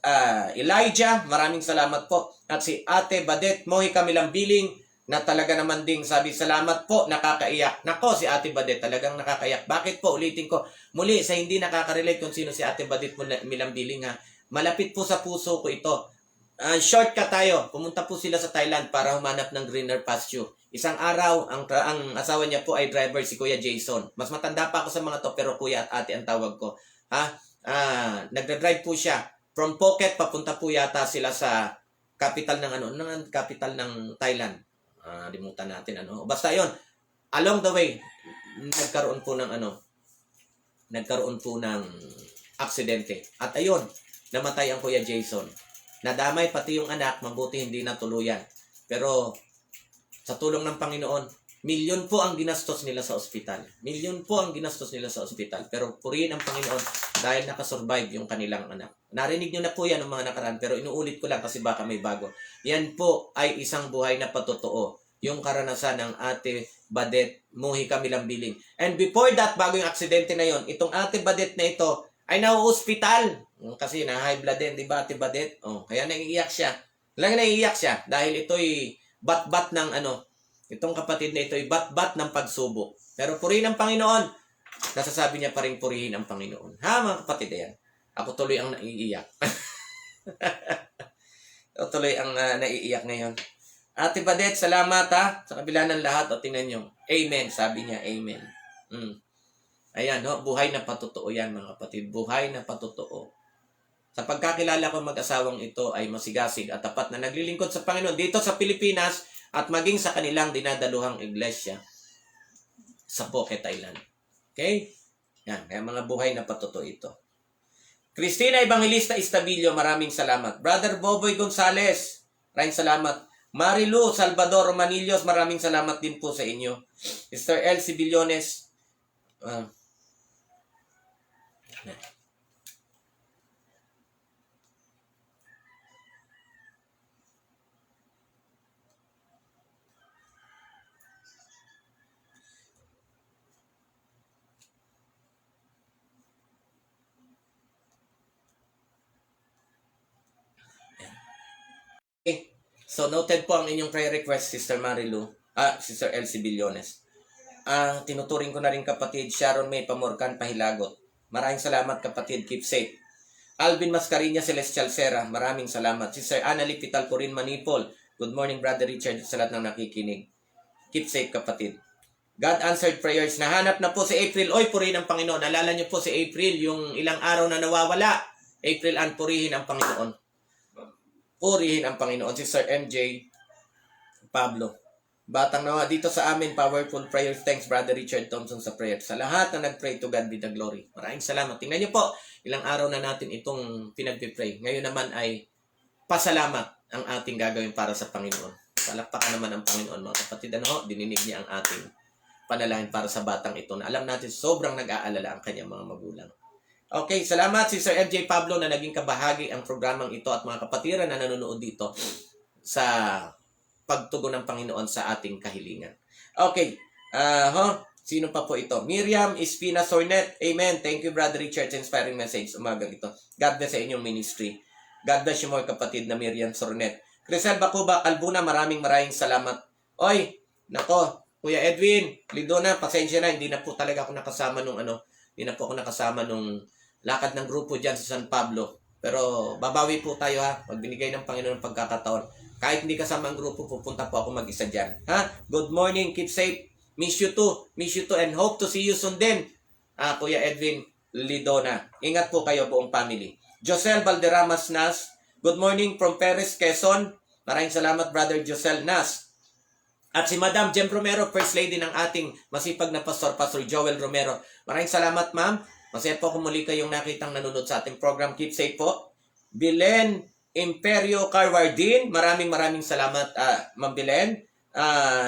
Elijah, maraming salamat po. At si Ate Badet Mohica Milambiling, na talaga naman ding sabi, salamat po, nakakaiyak. Nako, si Ate Badet talagang nakakaiyak. Bakit po? Ulitin ko. Muli, sa hindi nakaka-relate kung sino si Ate Badet Milambiling, ha. Malapit po sa puso ko ito. Shortcut tayo. Pumunta po sila sa Thailand para humanap ng greener pasture. Isang araw, ang asawa niya po ay driver, si Kuya Jason. Mas matanda pa ako sa mga to, pero kuya at ate ang tawag ko. Ha? Nagdadrive po siya from Phuket, papunta po yata sila sa capital ng capital ng Thailand. Limutan natin basta 'yon. Along the way, nagkaroon po ng aksidente. At ayun, namatay ang Kuya Jason. Nadamay pati yung anak, mabuti hindi natuluyan. Pero sa tulong ng Panginoon, milyon po ang ginastos nila sa ospital. Pero purihin ang Panginoon dahil nakasurvive yung kanilang anak. Narinig nyo na po yan ng mga nakaraan, pero inuulit ko lang kasi baka may bago. Yan po ay isang buhay na patotoo. Yung karanasan ng Ate Badet Mohica Milambiling. And before that, bago yung aksidente na yon, itong Ate Badet na ito ay nauospital. Kasi na-high blood din, di ba Ate Badet? Kaya naiiyak siya. Dahil ito'y bat-bat ng itong kapatid na ito ay bat-bat ng pagsubok. Pero purihin ang Panginoon, nasasabi niya pa rin purihin ang Panginoon. Ha, mga kapatid, yan. Ako tuloy ang naiiyak. Ako tuloy ang naiiyak ngayon. Ate Badet, salamat ha. Sa kabila ng lahat, o tingnan nyo. Amen, sabi niya, amen. Ayan, no? Buhay na patotoo yan, mga kapatid. Buhay na patotoo. Sa pagkakilala ko mag-asawang ito ay masigasig at tapat na naglilingkod sa Panginoon dito sa Pilipinas at maging sa kanilang dinadaluhang iglesia sa Phuket, Thailand. Okay? Yan, kaya mga buhay na patotoo ito. Cristina Evangelista Estabilio, maraming salamat. Brother Boboy Gonzales, maraming salamat. Marilu Salvador Romanillos, maraming salamat din po sa inyo. Mr. Elsie Billones, so noted po ang inyong prayer request, Sister Marilu, Sister Elsie Billones. Tinuturing ko na rin kapatid Sharon May Pamorcan Pahilagot. Maraming salamat kapatid, keep safe. Alvin Mascarinya Celestial Sera, maraming salamat. Sister Annalie Pitalcorin Manipol, good morning Brother Richard sa lahat ng nakikinig. Keep safe kapatid. God answered prayers. Nahanap na po si April. Oy, purihin ang Panginoon. Naalala niyo po si April, yung ilang araw na nawawala. April Ann, purihin ang Panginoon. Purihin ang Panginoon. Si Sir MJ Pablo. Batang nawa dito sa amin, powerful prayers. Thanks, Brother Richard Thompson sa prayer. Sa lahat na nag-pray, to God be the glory. Maraming salamat. Tingnan niyo po, ilang araw na natin itong pinag-pray. Ngayon naman ay pasalamat ang ating gagawin para sa Panginoon. Palakpakan naman ang Panginoon, mga kapatid. Dininig niya ang ating panalangin para sa batang ito na alam natin sobrang nag-aalala ang kanyang mga magulang. Okay, salamat si Sir MJ Pablo na naging kabahagi ang programang ito at mga kapatiran na nanonood dito sa pagtugon ng Panginoon sa ating kahilingan. Okay, sino pa po ito? Miriam Espina Sornet. Amen. Thank you, Brother Richard. Inspiring message umagang ito. God bless sa inyong ministry. God bless you more kapatid na Miriam Sornet. Crisel Bacuba Albuna, maraming salamat. Oy, nako, Kuya Edwin, Lidona, pasensya na, hindi na po talaga ako nakasama nung lakad ng grupo dyan sa San Pablo. Pero babawi po tayo ha, pag binigay ng Panginoon ng pagkakataon. Kahit hindi kasama ang grupo, pupunta po ako mag-isa dyan. Ha? Good morning, keep safe. Miss you too, and hope to see you soon din. Kuya Edwin Lidona, ingat po kayo buong family. Josel Valderramas Nas, good morning from Perez, Quezon. Maraming salamat, Brother Josel Nas. At si Madam Jem Romero, First Lady ng ating masipag na pastor, Pastor Joel Romero. Maraming salamat, ma'am. Masaya po kung muli kayong nakitang nanonood sa ating program. Keep safe po. Bilen Imperio Carwardin, maraming salamat, Ma'am Bilen.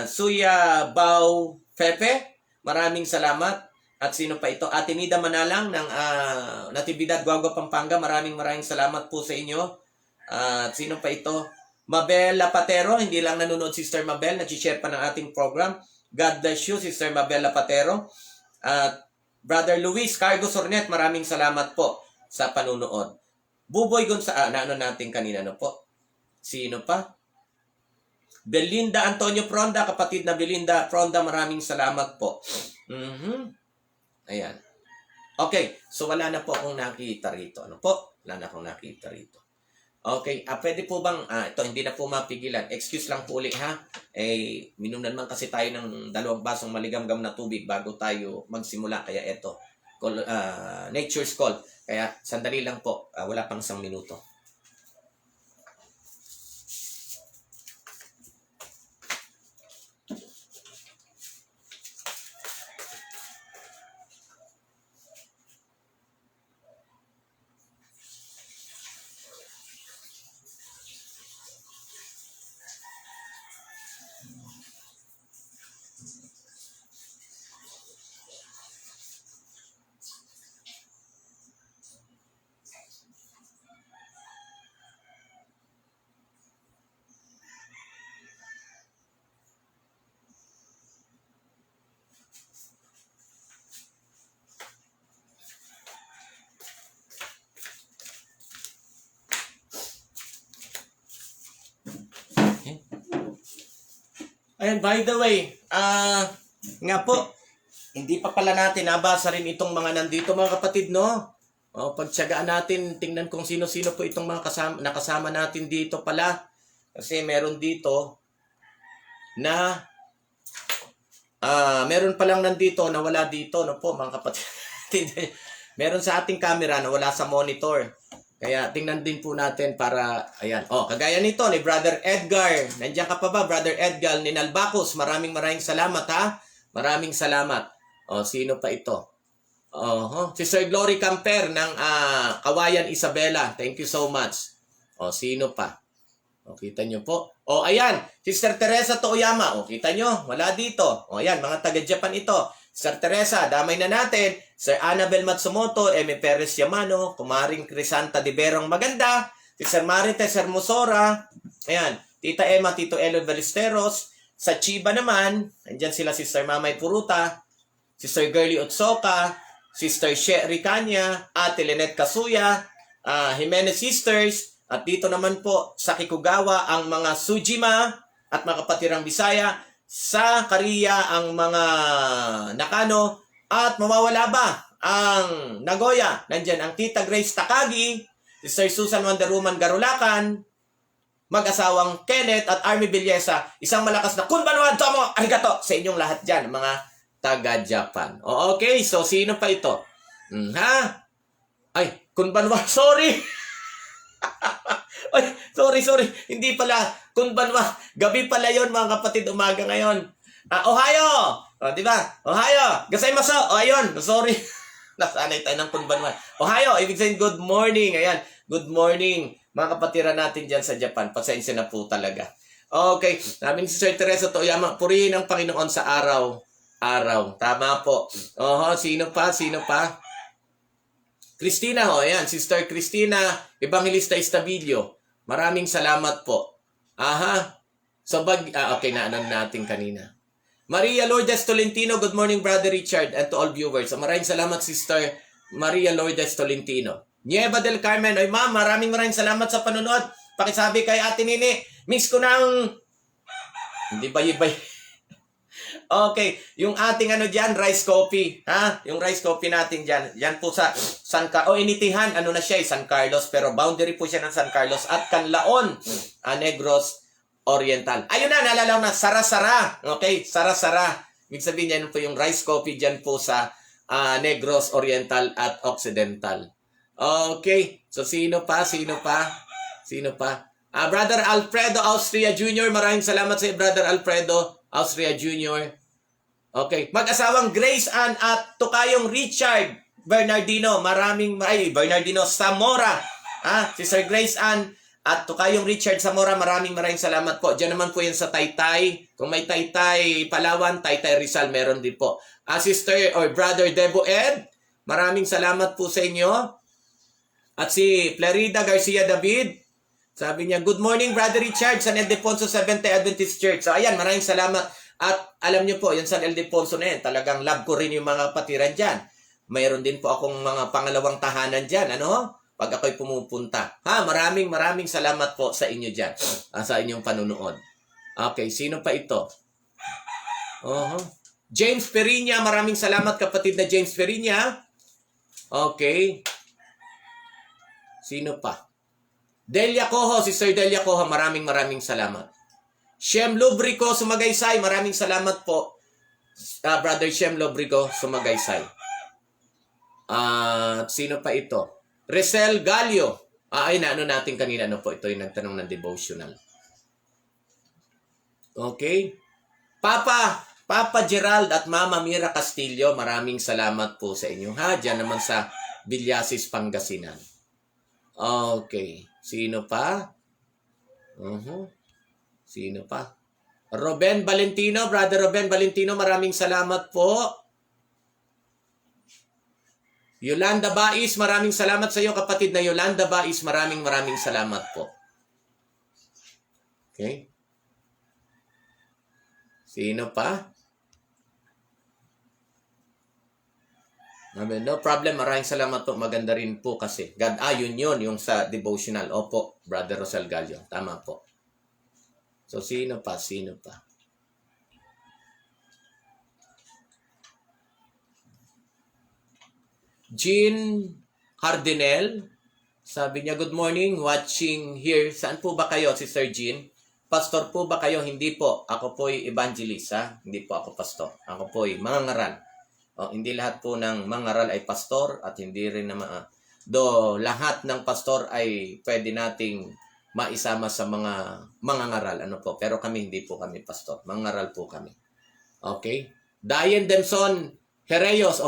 Suya Bao Fepe, maraming salamat. At sino pa ito? Ate Nida Manalang ng Natividad, Guagua, Pampanga. Maraming salamat po sa inyo. At sino pa ito? Mabel Lapatero, hindi lang nanonood Sister Mabel, nag-share pa ng ating program. God bless you, Sister Mabel Lapatero. At Brother Luis Cargo Sornet, maraming salamat po sa panunood. Buboy Gonzales, naano natin kanina po? Sino pa? Belinda Antonio Fronda, kapatid na Belinda Fronda, maraming salamat po. Ayan. Okay, so wala na po akong nakita rito. Ano po? Wala na akong nakita rito. Okay, pwede po bang, ito hindi na po mapigilan. Excuse lang po ulit ha. Minom na naman kasi tayo ng 2 basong maligamgam na tubig bago tayo magsimula. Kaya ito, nature's call. Kaya sandali lang po, wala pang 1 minuto. Ayan, by the way, nga po, Hindi pa pala natin nabasa rin itong mga nandito mga kapatid, no? O, pagtiyagaan natin, tingnan kung sino-sino po itong mga nakasama natin dito pala. Kasi meron dito na meron palang nandito na wala dito, no po mga kapatid. Meron sa ating camera na wala sa monitor. Kaya tingnan din po natin para, ayan. Oh, kagaya nito ni Brother Edgar. Nandiyan ka pa ba, Brother Edgar? Ni Nalbacos, maraming salamat ha. Maraming salamat. Oh, sino pa ito? Si Sir Glory Camper ng Kawayan Isabela. Thank you so much. Oh, sino pa? O, kita nyo po. O, ayan. Sister Teresa Toyama. O, kita nyo. Wala dito. O, ayan. Mga taga-Japan ito. Sister Teresa, damay na natin. Sir Annabel Matsumoto, Eme Perez Yamano, Kumaring Crisanta de Berong Maganda, Sister Marites Hermosora, ayan. Tita Emma, Tito Elo Ballesteros. Sa Chiba naman, andyan sila Sister Mamay Puruta, Sister Girly Otsoka, Sister Sherry Kanya, Ate Lynette Kasuya, Jimenez Sisters, at dito naman po sa Kikugawa ang mga Sujima at mga kapatirang Bisaya, sa Korea ang mga Nakano, at mawawala ba ang Nagoya? Nandyan ang Tita Grace Takagi, Sister Susan Wonder Woman Garulakan, mag-asawang Kenneth at Army Villesa. Isang malakas na kunbanwa tomo arigato sa inyong lahat dyan, mga taga-Japan. O, okay, so sino pa ito? Ay, kunbanwa, sorry! Ay, sorry. Hindi pala kunbanwa. Gabi pala yon mga kapatid, umaga ngayon. Ohio! O, di ba? Ohio! Gasaimasu! O, ayun. Sorry. Nasanay tayo ng kunbanwa. Ohio! Ibig sabihin, good morning. Ayan. Good morning. Mga kapatiran natin dyan sa Japan. Pasensya na po talaga. Okay. Namin si Sir Teresa Toyama. Purihin ang Panginoon sa araw-araw. Tama po. Sino pa? Christina, ayan, Sister Christina Evangelista Estabilio. Maraming salamat po. Okay, naanan natin kanina. Maria Lourdes Tolentino, good morning Brother Richard and to all viewers. Maraming salamat Sister Maria Lourdes Tolentino. Nieva del Carmen, ay ma'am, maraming salamat sa panonood. Pakisabi kay Ate Nini, mix ko ng hindi bay-bay. Okay, yung ating dyan, rice coffee. Yung rice coffee natin dyan. Yan po sa San Carlos. Initihan, na siya, San Carlos. Pero boundary po siya ng San Carlos at Canlaon, Negros Oriental. Ayun na, naalala ko na, Sara-Sara. Okay, Sara-Sara. Ibig sabihin yan po yung rice coffee dyan po sa Negros Oriental at Occidental. Okay, so sino pa? Brother Alfredo Austria Jr., maraming salamat sa Brother Alfredo Austria Jr. Okay. Mag-asawang Grace Ann at Tukayong Richard Bernardino. Bernardino Zamora. Si Sir Grace Ann at Tukayong Richard Zamora. Maraming salamat po. Diyan naman po yan sa Taytay. Kung may Taytay Palawan, Taytay Rizal, meron din po. Sister or Brother Debo Ed, maraming salamat po sa inyo. At si Florida Garcia David, sabi niya, good morning, Brother Richard, San Ildefonso Seventh-day Adventist Church. So, ayan, maraming salamat. At alam niyo po, yung San Ildefonso na yan, talagang love ko rin yung mga patiran dyan. Mayroon din po akong mga pangalawang tahanan dyan, pag ako'y pumupunta. Maraming salamat po sa inyo dyan, sa inyong panunood. Okay, sino pa ito? James Perinya, maraming salamat kapatid na James Perinya. Okay. Sino pa? Delia Coho, si Sir Delia Coho, maraming salamat. Shem Lubrico, Sumagaysay, maraming salamat po. Brother Shem Lubrico, Sumagaysay. Sino pa ito? Resel Galio. Natin kanina, po, ito yung nagtanong ng devotional. Okay. Papa Gerald at Mama Mira Castillo, maraming salamat po sa inyo. Diyan naman sa Villasis, Pangasinan. Okay. Sino pa? Sino pa? Ruben Valentino, Brother Ruben Valentino, maraming salamat po. Yolanda Bais, maraming salamat sa iyo kapatid na Yolanda Bais, maraming salamat po. Okay. Sino pa? No problem, maraming salamat po. Maganda rin po kasi. God, yun yung sa devotional. Opo, Brother Rosal Gallo. Tama po. So, sino pa? Jean Hardinel, sabi niya, good morning, watching here. Saan po ba kayo, Sister Jean? Pastor po ba kayo? Hindi po. Ako po'y evangelist, ha? Hindi po ako pastor. Ako po'y mangangaral. Hindi lahat po ng mangaral ay pastor at hindi rin naman, lahat ng pastor ay pwede nating maisama sa mga mangangaral. Ano po? Pero kami, hindi po kami pastor. Mangaral po kami. Okay? Diane Demson Herios,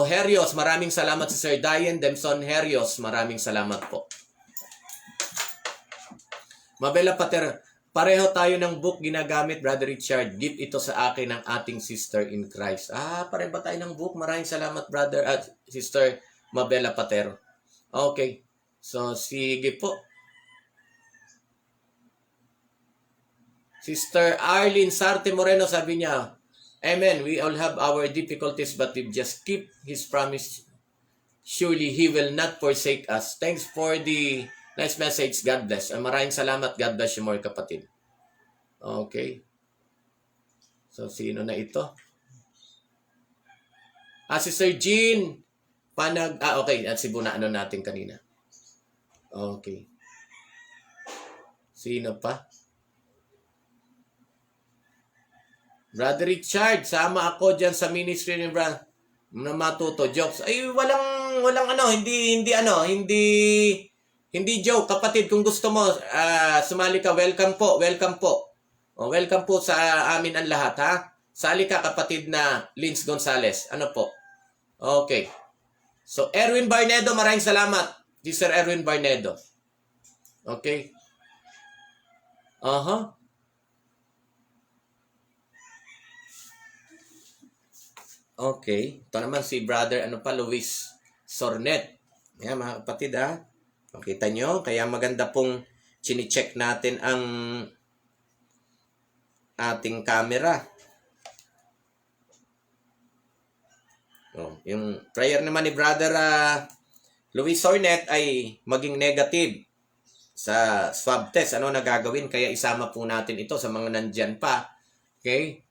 maraming salamat si Sir Diane Demson Herios. Maraming salamat po. Mabela Pater, pareho tayo ng book ginagamit, Brother Richard. Give ito sa akin ng ating sister in Christ. Pareho ba tayo ng book? Maraming salamat, Brother at Sister Mabela Pater. Okay. So, sige po. Sister Arlene Sarte Moreno, sabi niya, Amen. We all have our difficulties, but we just keep His promise. Surely He will not forsake us. Thanks for the nice message. God bless. Maraming salamat. God bless you more, kapatid. Okay. So, sino na ito? Si Sir Jean. Okay. At si Bunano natin kanina. Okay. Sino pa? Brother Richard, sama ako dyan sa ministry ni Brother na matuto. Jokes. Ay, walang hindi joke, kapatid. Kung gusto mo, sumali ka, welcome po. Welcome po sa amin ang lahat, ha? Sali ka, kapatid na Lins Gonzales. Ano po? Okay. So, Erwin Barnedo, maraming salamat. Sir Erwin Barnedo. Okay. Okay. Ito naman si Brother, Luis Sornet. Yan, mga kapatid, ha? Makita nyo? Kaya maganda pong chine-check natin ang ating camera. Yung prayer naman ni Brother Luis Sornet ay maging negative sa swab test. Ano na gagawin? Kaya isama po natin ito sa mga nandyan pa. Okay?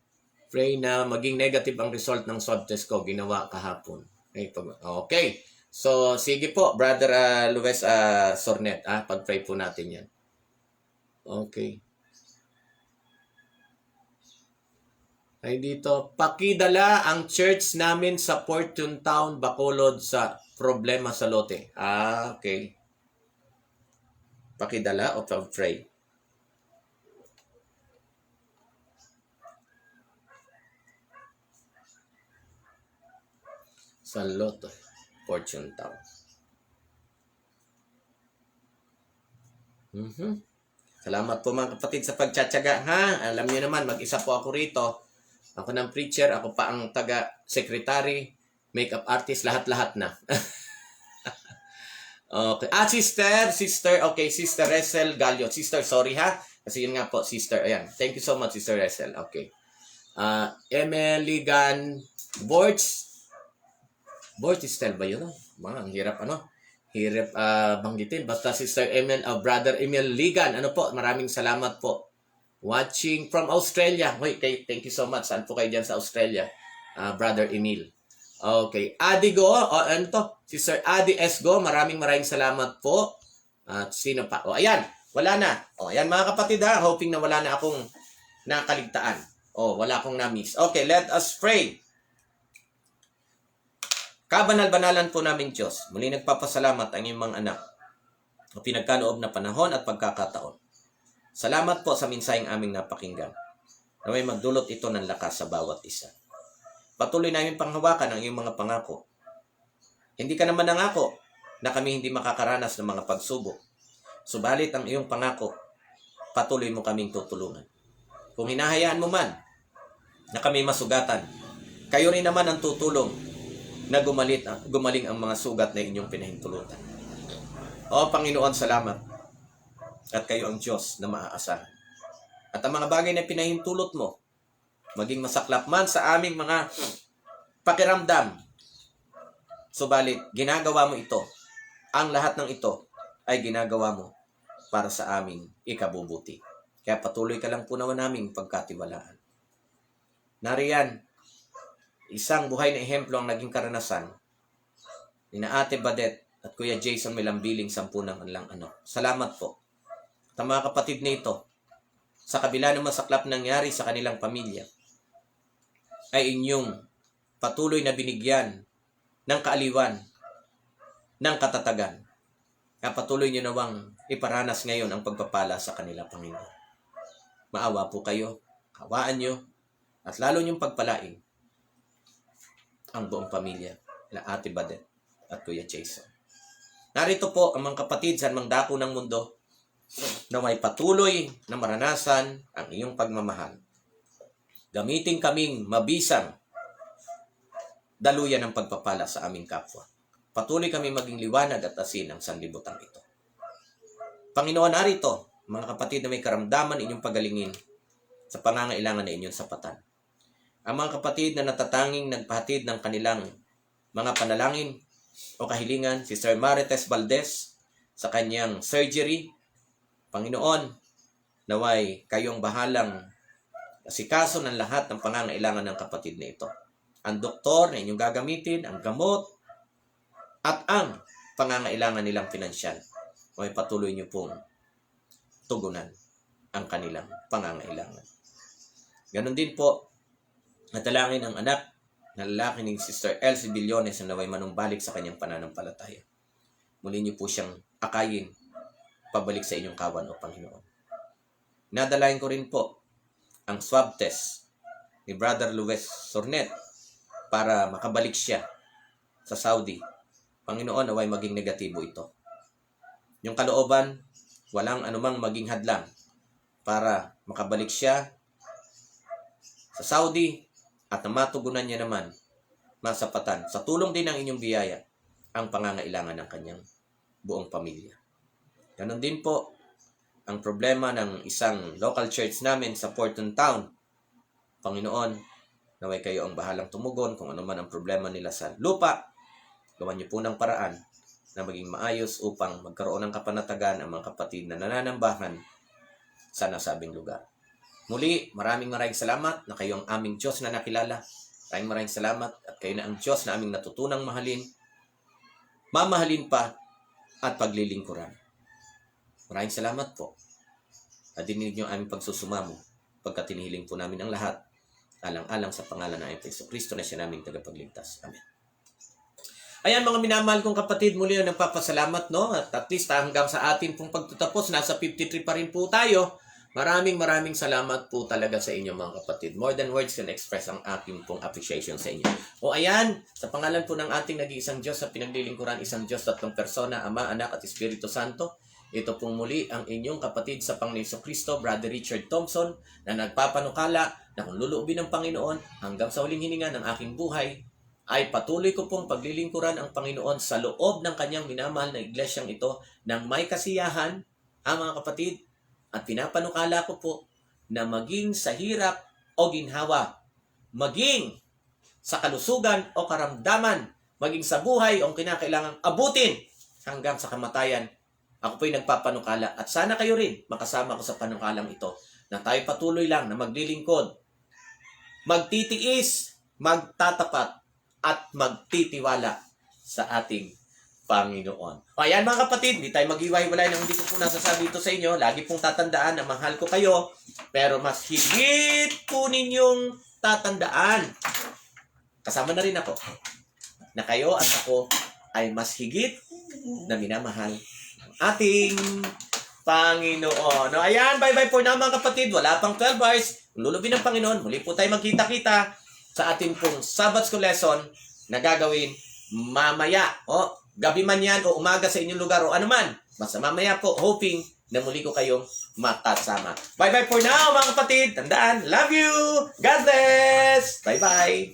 Pray na maging negative ang result ng swab test ko. Ginawa kahapon. Okay. So, sige po, Brother Luis Sornet. Pag-pray po natin yan. Okay. Ay dito, pakidala ang church namin sa Fortune Town, Bacolod sa problema sa lote. Okay. Pakidala o pag-pray? Sa loto, Fortune Town. Salamat po mga kapatid sa pagtsatsaga, ha? Alam niyo naman, mag-isa po ako rito. Ako ng preacher, ako pa ang taga-secretary, makeup artist, lahat-lahat na. Okay. Sister, okay, Sister Ressel Gallo. Sister, sorry ha. Kasi yun nga po, Sister. Ayan. Thank you so much, Sister Ressel. Okay. Emily Gan Bortistel ba yun? Ang hirap, Hirap banggitin. Basta Sister Brother Emil Ligan. Maraming salamat po. Watching from Australia. Thank you so much. Saan po kayo dyan sa Australia? Brother Emil. Okay. Adi Go. Sister Adi S. Go. Maraming salamat po. At sino pa? Ayan. Wala na. Ayan mga kapatid, ha. Hoping na wala na akong nakaligtaan. Wala akong na-miss. Okay. Let us pray. Kabanal-banalan po namin Diyos. Muli nagpapasalamat ang iyong mga anak o pinagkaloob na panahon at pagkakataon. Salamat po sa mensaheng aming napakinggan. Naway magdulot ito ng lakas sa bawat isa. Patuloy namin panghawakan ang iyong mga pangako. Hindi ka naman nangako na kami hindi makakaranas ng mga pagsubok. Subalit ang iyong pangako, patuloy mo kaming tutulungan. Kung hinahayaan mo man na kami masugatan, kayo rin naman ang tutulong na gumaling ang mga sugat na inyong pinahintulutan. Panginoon, salamat. At kayo ang Diyos na maaasahan. At ang mga bagay na pinahintulot mo, maging masaklap man sa aming mga pakiramdam, subalit ginagawa mo ito. Ang lahat ng ito ay ginagawa mo para sa aming ikabubuti. Kaya patuloy ka lang po naman naming pagkatiwalaan. Nariyan, isang buhay na ehemplo ang naging karanasan ina Ate Badet at Kuya Jason Melambiling, 10 ng kanilang anak. Salamat po. At ang mga kapatid nito, sa kabila ng masaklap nangyari sa kanilang pamilya, ay inyong patuloy na binigyan ng kaaliwan, ng katatagan. Kaya patuloy nyo nawang iparanas ngayon ang pagpapala sa kanila, Panginoon. Maawa po kayo, kawaan nyo, at lalo nyong pagpalain ang buong pamilya na Ate Badet at Kuya Jason. Narito po ang mga kapatid sa mang dako ng mundo na may patuloy na maranasan ang iyong pagmamahal. Gamitin kaming mabisang daluyan ng pagpapala sa aming kapwa. Patuloy kami maging liwanag at asin ng sanlibutan ito. Panginoon, narito, mga kapatid na may karamdaman, inyong pagalingin sa pangangailangan na inyong sapatan. Ang mga kapatid na natatanging nagpahatid ng kanilang mga panalangin o kahilingan, si Sir Marites Valdez sa kanyang surgery, Panginoon, naway kayong bahalang asikaso ng lahat ng pangangailangan ng kapatid na ito. Ang doktor na inyong gagamitin, ang gamot, at ang pangangailangan nilang pinansyal. Naway patuloy niyo pong tugunan ang kanilang pangangailangan. Ganon din po, natalangin ang anak na lalaki ni Sister Elsie Billones na naway manumbalik sa kanyang pananampalataya. Muli niyo po siyang akayin pabalik sa inyong kawan, o Panginoon. Nadalain ko rin po ang swab test ni Brother Luis Sornet para makabalik siya sa Saudi. Panginoon, naway maging negatibo ito. Yung kalooban, walang anumang maging hadlang para makabalik siya sa Saudi at na matugunan niya naman masapatan sa tulong din ng inyong biyaya ang pangangailangan ng kanyang buong pamilya. Ganon din po ang problema ng isang local church namin sa Porton Town. Panginoon, naway kayo ang bahalang tumugon kung ano man ang problema nila sa lupa. Gawan niyo po ng paraan na maging maayos upang magkaroon ng kapanatagan ang mga kapatid na nananambahan sa nasabing lugar. Muli, maraming salamat na kayo ang aming Diyos na nakilala. Maraming salamat at kayo na ang Diyos na aming natutunang mahalin, mamahalin pa at paglilingkuran. Maraming salamat po. At dininig niyo ang aming pagsusumamo pagkat tinihiling po namin ang lahat alang-alang sa pangalan ng Jesucristo na siya naming tagapagligtas. Amen. Ayan mga minamahal kong kapatid, muli na nagpapasalamat, no? At least hanggang sa atin pong pagtatapos, nasa 53 pa rin po tayo. Maraming salamat po talaga sa inyo mga kapatid. More than words can express ang aking pong appreciation sa inyo. O ayan, sa pangalan po ng ating nag-iisang Diyos sa pinaglilingkuran, isang Diyos, tatlong persona, Ama, Anak at Espiritu Santo. Ito pong muli ang inyong kapatid sa Panginoon Jesucristo, Brother Richard Thompson, na nagpapanukala na kung luluubin ng Panginoon hanggang sa huling hininga ng aking buhay, ay patuloy ko pong paglilingkuran ang Panginoon sa loob ng kanyang minamahal na iglesyang ito ng may kasiyahan, mga kapatid, at pinapanukala ko po na maging sa hirap o ginhawa, maging sa kalusugan o karamdaman, maging sa buhay o kinakailangang abutin hanggang sa kamatayan, ako po'y nagpapanukala at sana kayo rin makasama ko sa panukalang ito na tayo patuloy lang na maglilingkod, magtitiis, magtatapat, at magtitiwala sa ating Panginoon. O ayan mga kapatid, hindi tayo mag-iwahiwalay nang hindi ko po nasasabi ito sa inyo. Lagi pong tatandaan na mahal ko kayo, pero mas higit po ninyong tatandaan, kasama na rin ako, na kayo at ako ay mas higit na minamahal ng ating Panginoon. O ayan, bye-bye for now mga kapatid. Wala pang 12 hours. Lulubin ng Panginoon. Muli po tayo magkita-kita sa ating pong Sabbath School lesson na gagawin mamaya. O, gabi man yan o umaga sa inyong lugar o ano man. Basta mamaya po, hoping na muli ko kayong makasama. Bye-bye for now mga kapatid. Tandaan, love you! God bless! Bye-bye!